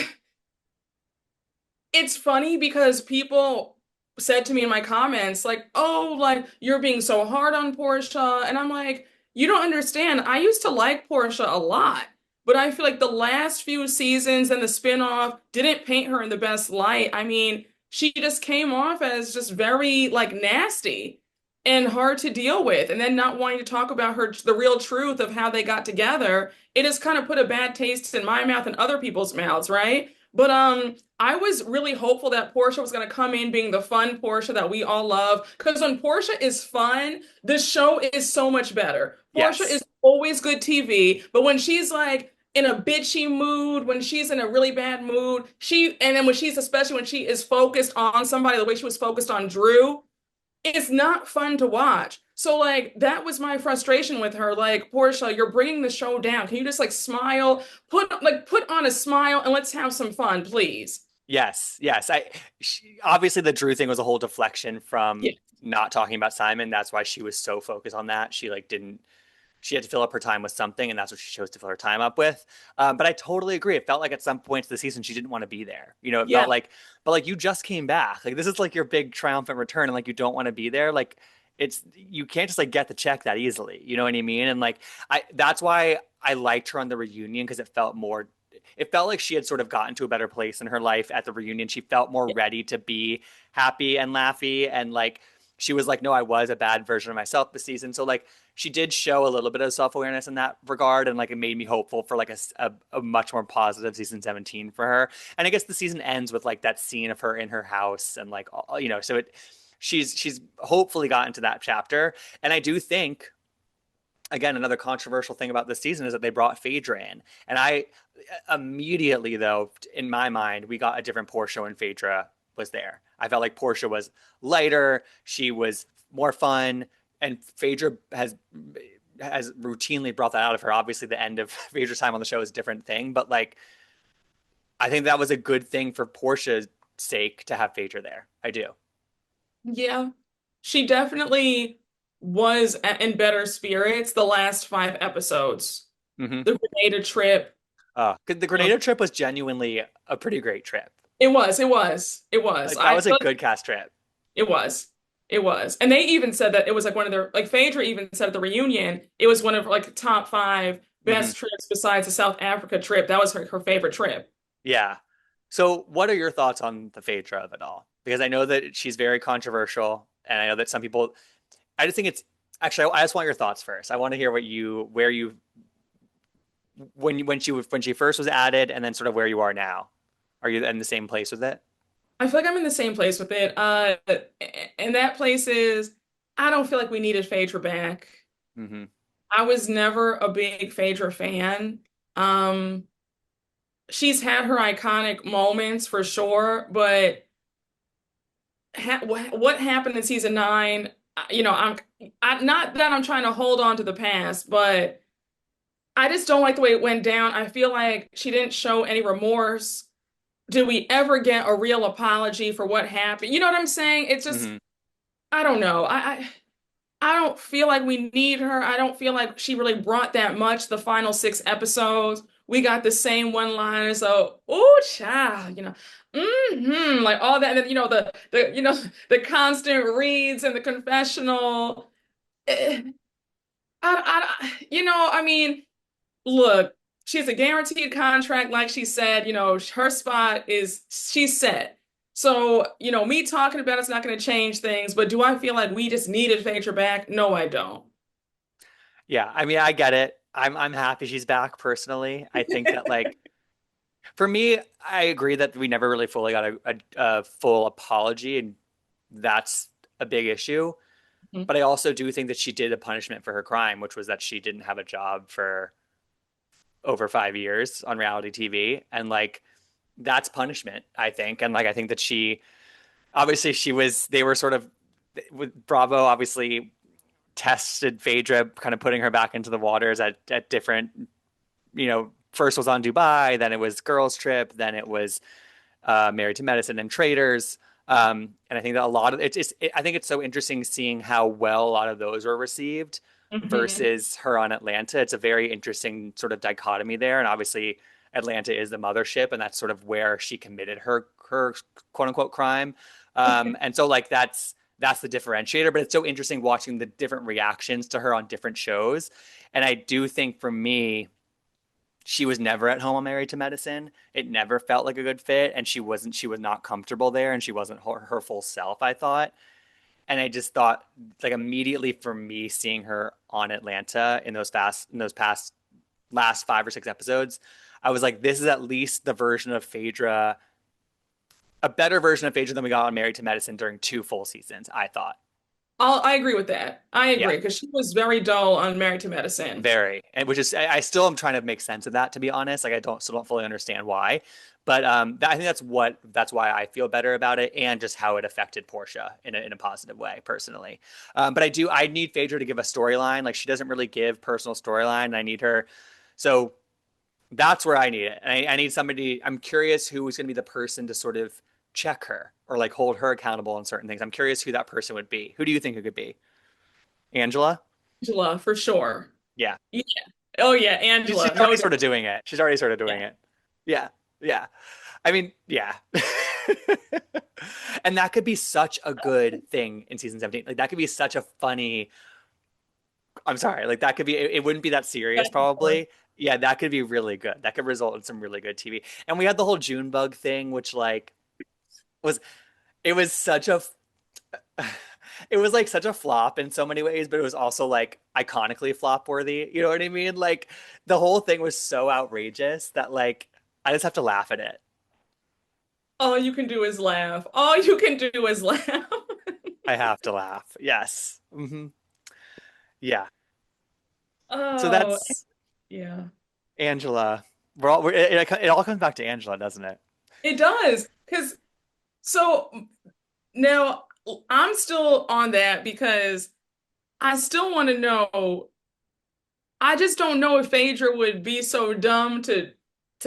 it's funny because people said to me in my comments, like, oh, like, you're being so hard on Portia. And I'm like, you don't understand. I used to like Portia a lot, but I feel like the last few seasons and the spinoff didn't paint her in the best light. I mean, she just came off as just very, like, nasty and hard to deal with. And then not wanting to talk about the real truth of how they got together, it has kind of put a bad taste in my mouth and other people's mouths, right? But I was really hopeful that Porsha was going to come in being the fun Porsha that we all love. Because when Porsha is fun, the show is so much better. Porsha is Yes. always good TV, but when she's like in a bitchy mood, when she's in a really bad mood, and then when she's especially when she is focused on somebody the way she was focused on Drew, it's not fun to watch. So like that was my frustration with her. Like, Portia, you're bringing the show down. Can you just like smile, put on a smile and let's have some fun, please? Yes, yes. Obviously the Drew thing was a whole deflection Yeah. from not talking about Simon. That's why she was so focused on that. She like didn't. She had to fill up her time with something, and that's what she chose to fill her time up with. But I totally agree. It felt like at some points of the season she didn't want to be there. It felt Yeah. like, but like you just came back. Like this is like your big triumphant return, and like you don't want to be there. Like you can't just like get the check that easily. You know what I mean? And like that's why I liked her on the reunion because it felt like she had sort of gotten to a better place in her life at the reunion. She felt more ready to be happy and laughy. And like, she was like, no, I was a bad version of myself this season. So like, she did show a little bit of self-awareness in that regard. And like, it made me hopeful for like a much more positive season 17 for her. And I guess the season ends with like that scene of her in her house and like, so she's hopefully gotten to that chapter. And I do think, again, another controversial thing about this season is that they brought Phaedra in. And I immediately, though, in my mind, we got a different Porsha when Phaedra was there. I felt like Porsha was lighter, she was more fun, and Phaedra has routinely brought that out of her. Obviously, the end of Phaedra's time on the show is a different thing, but like I think that was a good thing for Porsha's sake to have Phaedra there. I do. Yeah. She definitely was in better spirits the last five episodes. Mm-hmm. The Grenada trip. The um, Grenada trip was genuinely a pretty great trip. it was. Like that I was a thought good cast trip. it was. It was. And they even said that it was like one of their, like Phaedra even said at the reunion, it was one of like top five Hmm. best trips besides the South Africa trip. That was her favorite trip. Yeah. So, what are your thoughts on the Phaedra of it all? Because I know that she's very controversial, and I know that some people. I just think it's actually. I just want your thoughts first. I want to hear where you, when she first was added, and then sort of where you are now. Are you in the same place with it? I feel like I'm in the same place with it. And that place is, I don't feel like we needed Phaedra back. Hmm. I was never a big Phaedra fan. Um, she's had her iconic moments for sure, but what happened in season nine? Not that I'm trying to hold on to the past, but I just don't like the way it went down. I feel like she didn't show any remorse. Did we ever get a real apology for what happened? You know what I'm saying? It's just, Hmm. I don't know. I don't feel like we need her. I don't feel like she really brought that much the final six episodes. We got the same one-liners, so oh child, like all that, and then the constant reads and the confessional. Eh, I mean, look, she has a guaranteed contract, like she said, her spot is she's set. So, me talking about it's not going to change things, but do I feel like we just needed Phaedra back? No, I don't. Yeah, I mean, I get it. I'm happy she's back personally. I think that like for me, I agree that we never really fully got a full apology, and that's a big issue. Mhm. But I also do think that she did a punishment for her crime, which was that she didn't have a job for over 5 years on reality TV, and like that's punishment, I think. And like I think that she obviously she was they were sort of with Bravo obviously tested Phaedra, kind of putting her back into the waters at different, first was on Dubai, then it was Girls Trip, then it was Married to Medicine and Traders. And I think that a lot of I think it's so interesting seeing how well a lot of those were received Mhm. versus her on Atlanta. It's a very interesting sort of dichotomy there. And obviously, Atlanta is the mothership, and that's sort of where she committed her quote unquote crime. And so like that's the differentiator. But it's so interesting watching the different reactions to her on different shows. And I do think for me, she was never at home on Married to Medicine. It never felt like a good fit, and she was not comfortable there, and she wasn't her full self, I thought. And I just thought like immediately for me seeing her on Atlanta in those past last 5 or 6 episodes, I was like, this is at least the version of Phaedra, a better version of Phaedra than we got on Married to Medicine during 2 full seasons, I thought. I agree with that. I Yeah. agree because she was very dull on Married to Medicine. Very, and which is I still am trying to make sense of that, to be honest. Like I don't still don't fully understand why, but I think that's why I feel better about it, and just how it affected Porsha in a positive way personally. But I need Phaedra to give a storyline. Like she doesn't really give personal storyline, and I need her. So that's where I need it. And I need somebody. I'm curious who is going to be the person to sort of check her or like hold her accountable on certain things. I'm curious who that person would be. Who do you think it could be? Angela? Angela, for sure. Yeah. Yeah. Oh yeah, She's Angela. No already doubt. sort of doing it. She's already sort of doing Yeah. it. Yeah. Yeah. I mean, yeah. And that could be such a good thing in season 17. Like that could be such a funny, I'm sorry, like that could be it wouldn't be that serious Back and forth. probably. Yeah, that could be really good. That could result in some really good TV. And we had the whole June bug thing, which like was it was such a it was like such a flop in so many ways, but it was also like iconically flop worthy. You know what I mean? Like the whole thing was so outrageous that like I just have to laugh at it. All you can do is laugh. All you can do is laugh. I have to laugh. Yes. Yeah. So Oh, that's yeah. Angela. It all comes back to Angela, doesn't it? It does. Because so now I'm still on that because I still want to know. I just don't know if Phaedra would be so dumb to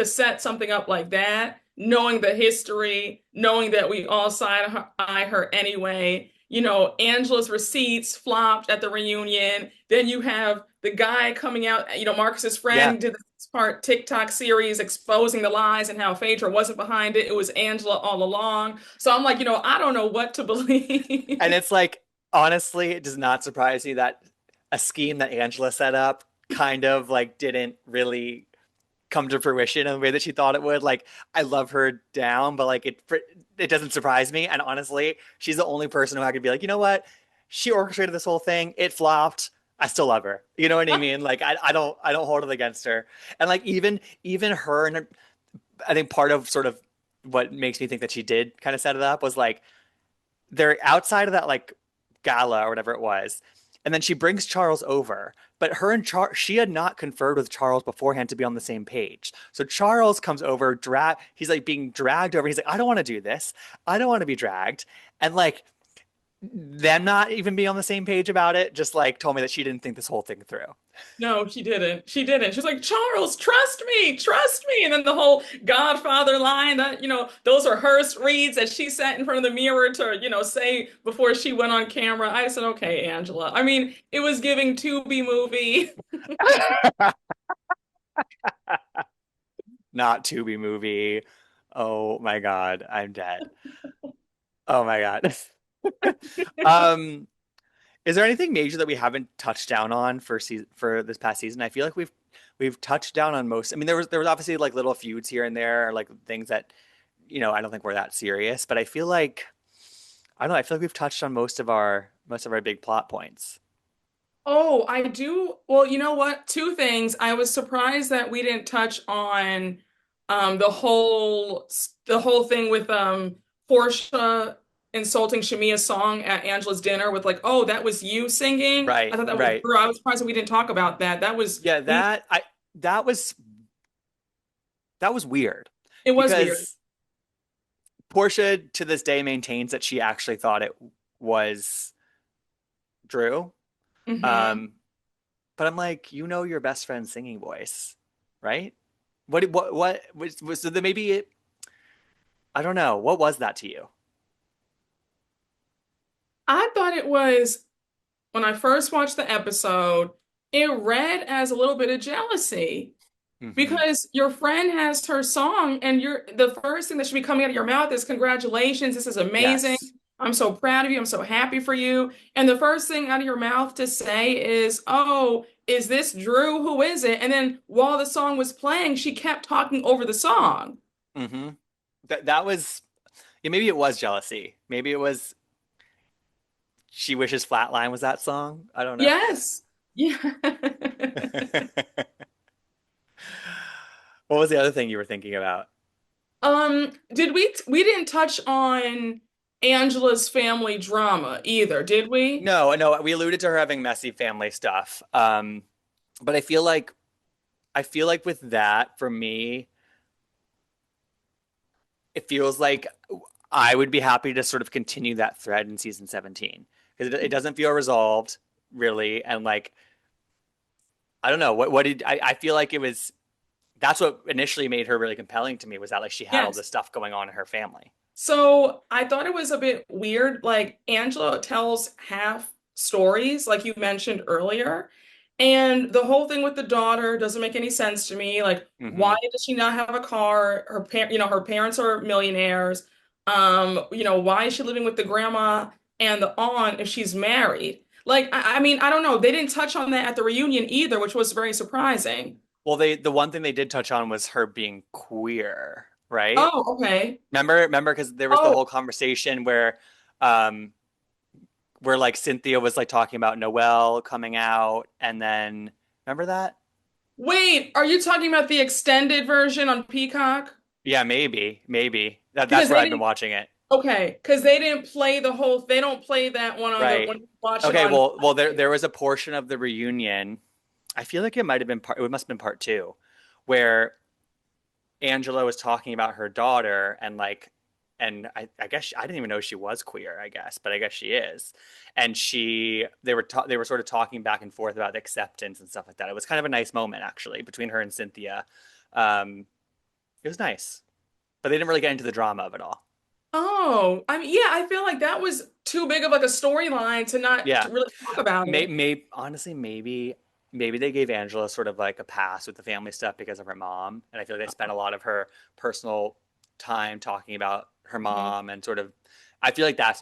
set something up like that, knowing the history, knowing that we all eye her anyway. Angela's receipts flopped at the reunion. Then you have the guy coming out, Marcus's Yeah. friend did the 6-part TikTok series exposing the lies and how Phaedra wasn't behind it. It was Angela all along. So I'm like, I don't know what to And believe. it's like honestly, it does not surprise me that a scheme that Angela set up kind of like didn't really come to fruition in the way that she thought it would. Like, I love her down, but like it doesn't surprise me. And honestly, she's the only person who I could be like, you know what? She orchestrated this whole thing. It flopped. I still love her. You know what I mean? Like, I don't hold it against her. And like even her, and I think part of sort of what makes me think that she did kind of set it up was like they're outside of that like gala or whatever it was. And then she brings Charles over, but her and she had not conferred with Charles beforehand to be on the same page. So Charles comes over, he's like being dragged over. He's like, I don't want to do this. I don't want to be dragged. And like them not even being on the same page about it, just like told me that she didn't think this whole thing through. No, she didn't. She didn't. She's like, Charles, trust me, trust me. And then the whole Godfather line that, those are her reads that she sat in front of the mirror to, say before she went on camera. I said, okay, Angela. I mean, it was giving Tubi movie. Not Tubi movie. Oh my God, I'm dead. Oh my God. um, Is there anything major that we haven't touched down on for this past season? I feel like we've touched down on most. I mean, there was obviously like little feuds here and there, like things that I don't think we're that serious, but I don't know, I feel like we've touched on most of our big plot points. Oh, I do. Well, you know what? Two things. I was surprised that we didn't touch on the whole thing with Porsha insulting Shamiya's song at Angela's dinner with like, "Oh, that was you singing." I Right, thought that was right. true. I was surprised that we didn't talk about that. That was Yeah, we that was that was weird it was weird. because Portia to this day maintains that she actually thought it was Drew. Hmm. Um, but I'm like, your best friend's singing voice, right? What was so then maybe I don't know. What was that to you? I thought it was when I first watched the episode, it read as a little bit of jealousy. Hmm. Because your friend has her song, and the first thing that should be coming out of your mouth is congratulations, this is amazing. Yes. I'm so proud of you. I'm so happy for you. And the first thing out of your mouth to say is, "Oh, is this Drew? Who is it?" And then while the song was playing, she kept talking over the song. Hmm. That was yeah, maybe it was jealousy. Maybe it was She Wishes Flatline was that song. I don't know. Yes. Yeah. What was the other thing you were thinking about? Did we didn't touch on Angela's family drama either, did we? No, no, we alluded to her having messy family stuff. But I feel like with that, for me, it feels like I would be happy to sort of continue that thread in season 17 because it doesn't feel resolved really, and like I don't know what did I feel like it was that's what initially made her really compelling to me was that like she had all Yes. this stuff going on in her family. So I thought it was a bit weird. Like Angela tells half stories, like you mentioned earlier. And the whole thing with the daughter doesn't make any sense to me. Like, why Hmm. does she not have a car? Her parents are millionaires. Why is she living with the grandma and the aunt if she's married? Like, I mean, I don't know. They didn't touch on that at the reunion either, which was very surprising. Well, the one thing they did touch on was her being queer, right? Oh, okay. Remember, because there was the Oh, whole conversation um, where like Cynthia was like talking about Noelle coming out, and then remember that? wait, are you talking about the extended version on Peacock? Yeah, maybe that's Because where they I've been didn't, watching it. okay, because they didn't play they don't play that one on Right. when you watch it Okay. on Well, Friday. there was a portion of the reunion. I feel like it might have been part. It must have been part two, where Angela was talking about her daughter and I guess I didn't even know she was queer, I guess, but I guess she is. And they were sort of talking back and forth about acceptance and stuff like that. It was kind of a nice moment actually between her and Cynthia. Um, it was nice, but they didn't really get into the drama of it all. Oh, I mean, yeah, I feel like that was too big of like a storyline to not Yeah, to really talk about it. honestly, maybe they gave Angela sort of like a pass with the family stuff because of her mom, and I feel like they spent a lot of her personal time talking about her Mhm. mom and sort of. I feel like that's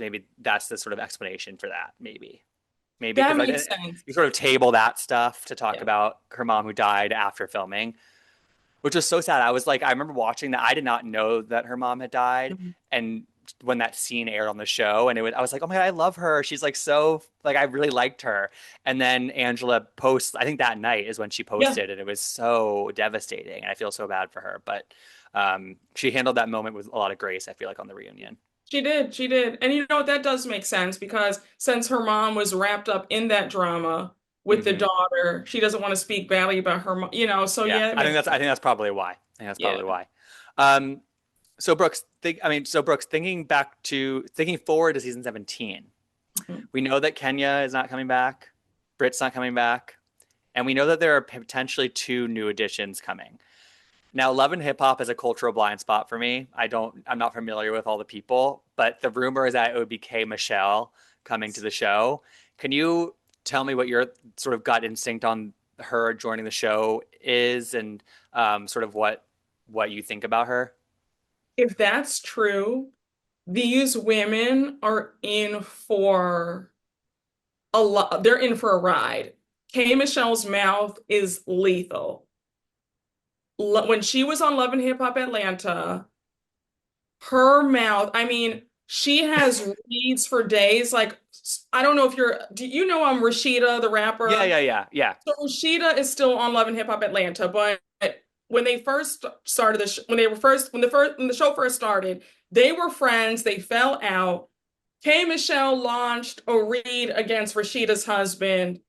the sort of explanation for that. Maybe because That like makes sense. you sort of table that stuff to talk Yeah. about her mom who died after filming, which was so sad. I remember watching that. I did not know that her mom had died, Mhm. and when that scene aired on the show, and I was like, oh my God, I love her. She's like so like I really liked her. And then Angela posts. I think that night is when she Yeah, posted, and it was so devastating, and I feel so bad for her. But she handled that moment with a lot of grace. I feel like on the reunion. she did. She did. And you know what? That does make sense because since her mom was wrapped up in that drama with the Hmm. daughter, she doesn't want to speak badly about her mom, so Yeah, yeah, it makes I sense. think that's probably why. I think that's Yeah. probably why. Um, so Brooks, thinking forward to season 17. Mhm. We know that Kenya is not coming back, Brit's not coming back, and we know that there are potentially two new additions coming. Now, Love and Hip Hop is a cultural blind spot for me. I'm not familiar with all the people, but the rumor is that it would be K Michelle coming to the show. Can you tell me what your sort of gut instinct on her joining the show is, and sort of what you think about her? If that's true, these women are in for a lot. They're in for a ride. K Michelle's mouth is lethal. When she was on Love and Hip Hop Atlanta, Her mouth, I mean, she has reads for days. Like, I don't know if do you know Rashida, the Yeah, rapper? yeah, yeah, yeah. So Rashida is still on Love and Hip Hop Atlanta, but when they first started when they were first when the show first started, they were friends. They fell out. K Michelle launched a read against Rashida's husband,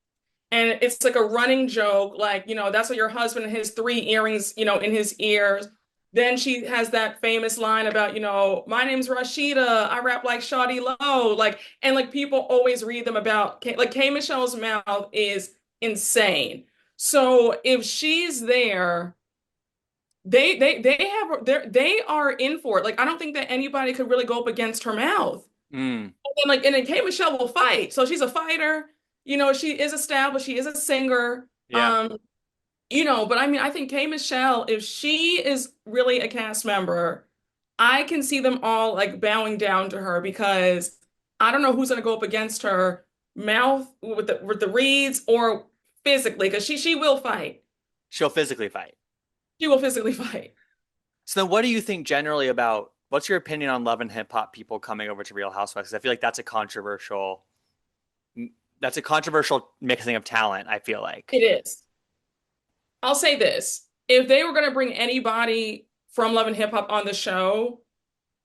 and it's like a running joke, like, that's what your husband has three earrings, in his ears. Then she has that famous line about, my name's Rashida. I rap like Shawty Low. Like, and like people always read them about like K Michelle's mouth is insane. So if she's there, they are in for it. Like, I don't think that anybody could really go up against her mouth. Mm, And then K Michelle will fight. So she's a fighter. She is established. She is a singer. yeah. But I mean, I think K Michelle, if she is really a cast member, I can see them all like bowing down to her because I don't know who's gonna go up against her mouth with the reads or physically, because she will fight. She'll physically fight. She will physically fight. So then what do you think generally about what's your opinion on Love and Hip Hop people coming over to Real Housewives? 'Cause I feel like that's a controversial mixing of talent, I feel It like. is. I'll say this. If they were gonna bring anybody from Love and Hip Hop on the show,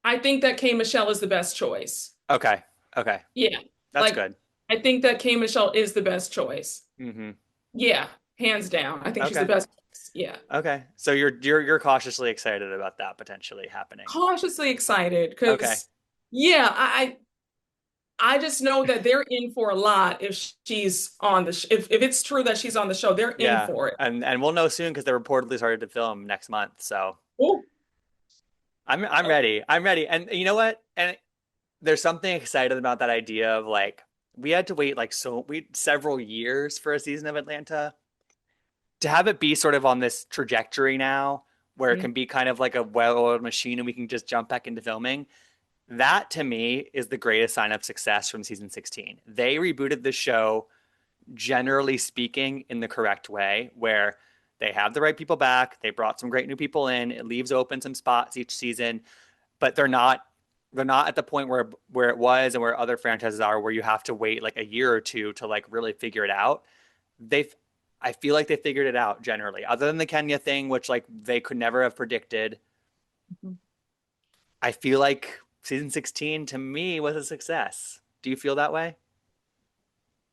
I think that K Michelle is the best choice. Okay. Okay. Yeah. That's Like, good. I think that K Michelle is the best choice. Hmm. Yeah, hands down. I think she's the Okay. best choice. Yeah. Okay. So you're cautiously excited about that potentially happening. Cautiously excited Okay. because yeah, I just know that they're in for a lot if she's on the if it's true that she's on the show, they're in Yeah. for it. And we'll know soon because they're reportedly started to film next month. So Oh, I'm ready. I'm ready. And you know what? And there's something exciting about that idea of like we had to wait like we several years for a season of Atlanta to have it be sort of on this trajectory now where it mhm. can be kind of like a well-oiled machine and we can just jump back into filming. That to me is the greatest sign of success from season 16. They rebooted the show, generally speaking, in the correct way, where they have the right people back. They brought some great new people in. It leaves open some spots each season, but they're not at the point where it was and where other franchises are, where you have to wait like a year or two to like really figure it out. They've I feel like they figured it out generally, other than the Kenya thing, which like they could never have predicted. I feel like season 16 to me was a success. Do you feel that way?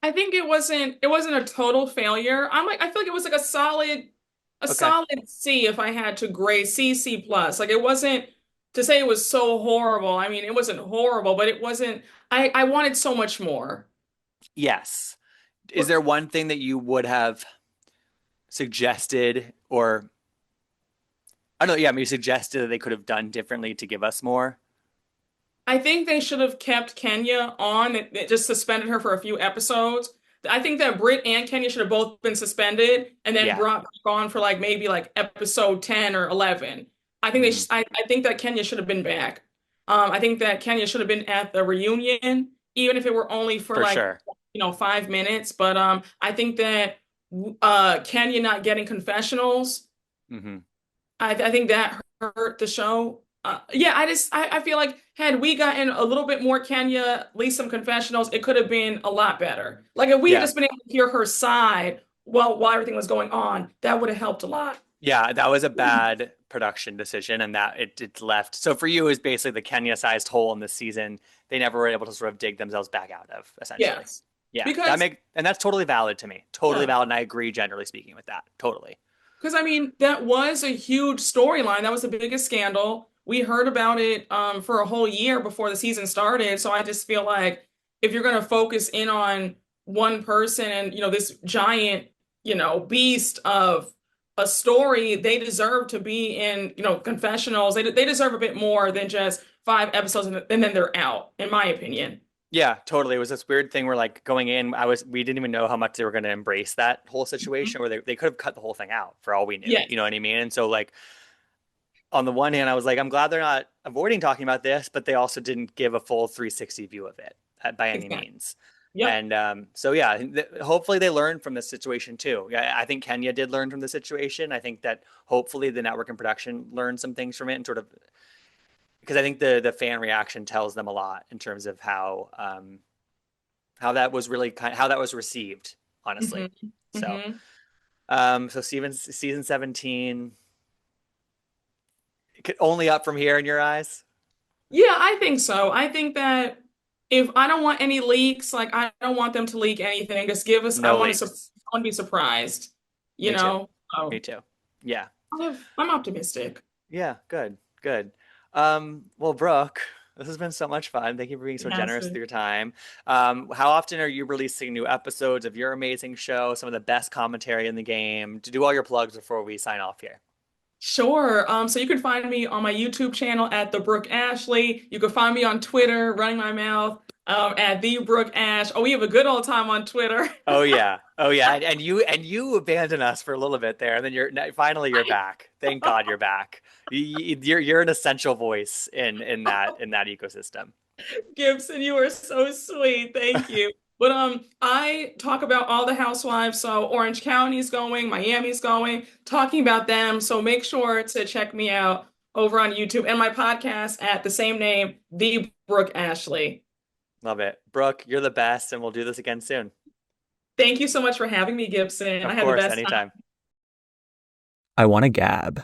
I think it wasn't a total failure. I feel like it was like a Okay. solid C if I had to grade C plus. Like, it wasn't to say it was so horrible. I mean, it wasn't horrible, but it wasn't I wanted so much more. Yes. Is there one thing that you would have suggested, or I don't know, yeah, maybe suggested that they could have done differently to give us more? I think they should have kept Kenya on. It just suspended her for a few episodes. I think that Britt and Kenya should have both been suspended and then Yeah. brought back on for like maybe like episode 10 or 11. Mm, I think that Kenya should have been back. I think that Kenya should have been at the reunion, even if it were only for for like, sure. 5 minutes. But I think that Kenya not getting confessionals, Hmm. I think that hurt the show. Yeah, I feel like had we gotten a little bit more Kenya, at least some confessionals, it could have been a lot better. Like, if we had Yeah. just been able to hear her side while everything was going on, that would have helped a lot. Yeah, that was a bad production decision, and that it left. So for you, is basically the Kenya-sized hole in the season they never were able to sort of dig themselves back out of, essentially. Yes. Yeah, Because and that's totally valid to me. Totally yeah, valid, and I agree generally speaking with that. Totally. because I mean, that was a huge storyline. That was the biggest scandal. We heard about it for a whole year before the season started. So I just feel like if you're going to focus in on one person and, this giant, beast of a story, they deserve to be in, confessionals. They deserve a bit more than just 5 episodes and then they're out, in my opinion. Yeah, totally. It was this weird thing where like going in, we didn't even know how much they were going to embrace that whole Mhm. situation, where they could have cut the whole thing out for all we knew. Yes, You know what I mean? And so like on the one hand, I was like, I'm glad they're not avoiding talking about this, but they also didn't give a full 360 view of it by any exactly. means. Yep. And so, yeah, hopefully they learned from this situation too. Yeah, I think Kenya did learn from the situation. I think that hopefully the network and production learned some things from it and sort of because I think the fan reaction tells them a lot in terms of how that was really how that was received, honestly. Hmm. So Hmm. so season 17 only up from here in your eyes. Yeah, I think so. I think that if I don't want any leaks, like I don't want them to leak anything. Just give us, No I leaks. want to be surprised, you Me too. know? Me Oh, too. Yeah. I'm optimistic. Yeah, good. Good. Well, Brooke, this has been so much fun. Thank you for being so It has generous with to. your time. How often are you releasing new episodes of your amazing show, some of the best commentary in the game? To do all your plugs before we sign off here. Sure. So you can find me on my YouTube channel at the Brooke Ashley. You can find me on Twitter, running my mouth, at the Brooke Ash. Oh, we have a good old time on Twitter. Oh yeah. Oh yeah. And you abandoned us for a little bit there, and then finally you're back. Thank God you're back. You're an essential voice in that ecosystem. Gibson, you are so sweet. Thank you. But I talk about all the housewives. So Orange County's going, Miami's going, talking about them. So make sure to check me out over on YouTube and my podcast at the same name, The Brooke Ashley. Love it. Brooke, you're the best, and we'll do this again soon. Thank you so much for having me, Gibson. I Of had the course, best anytime. I want to gab.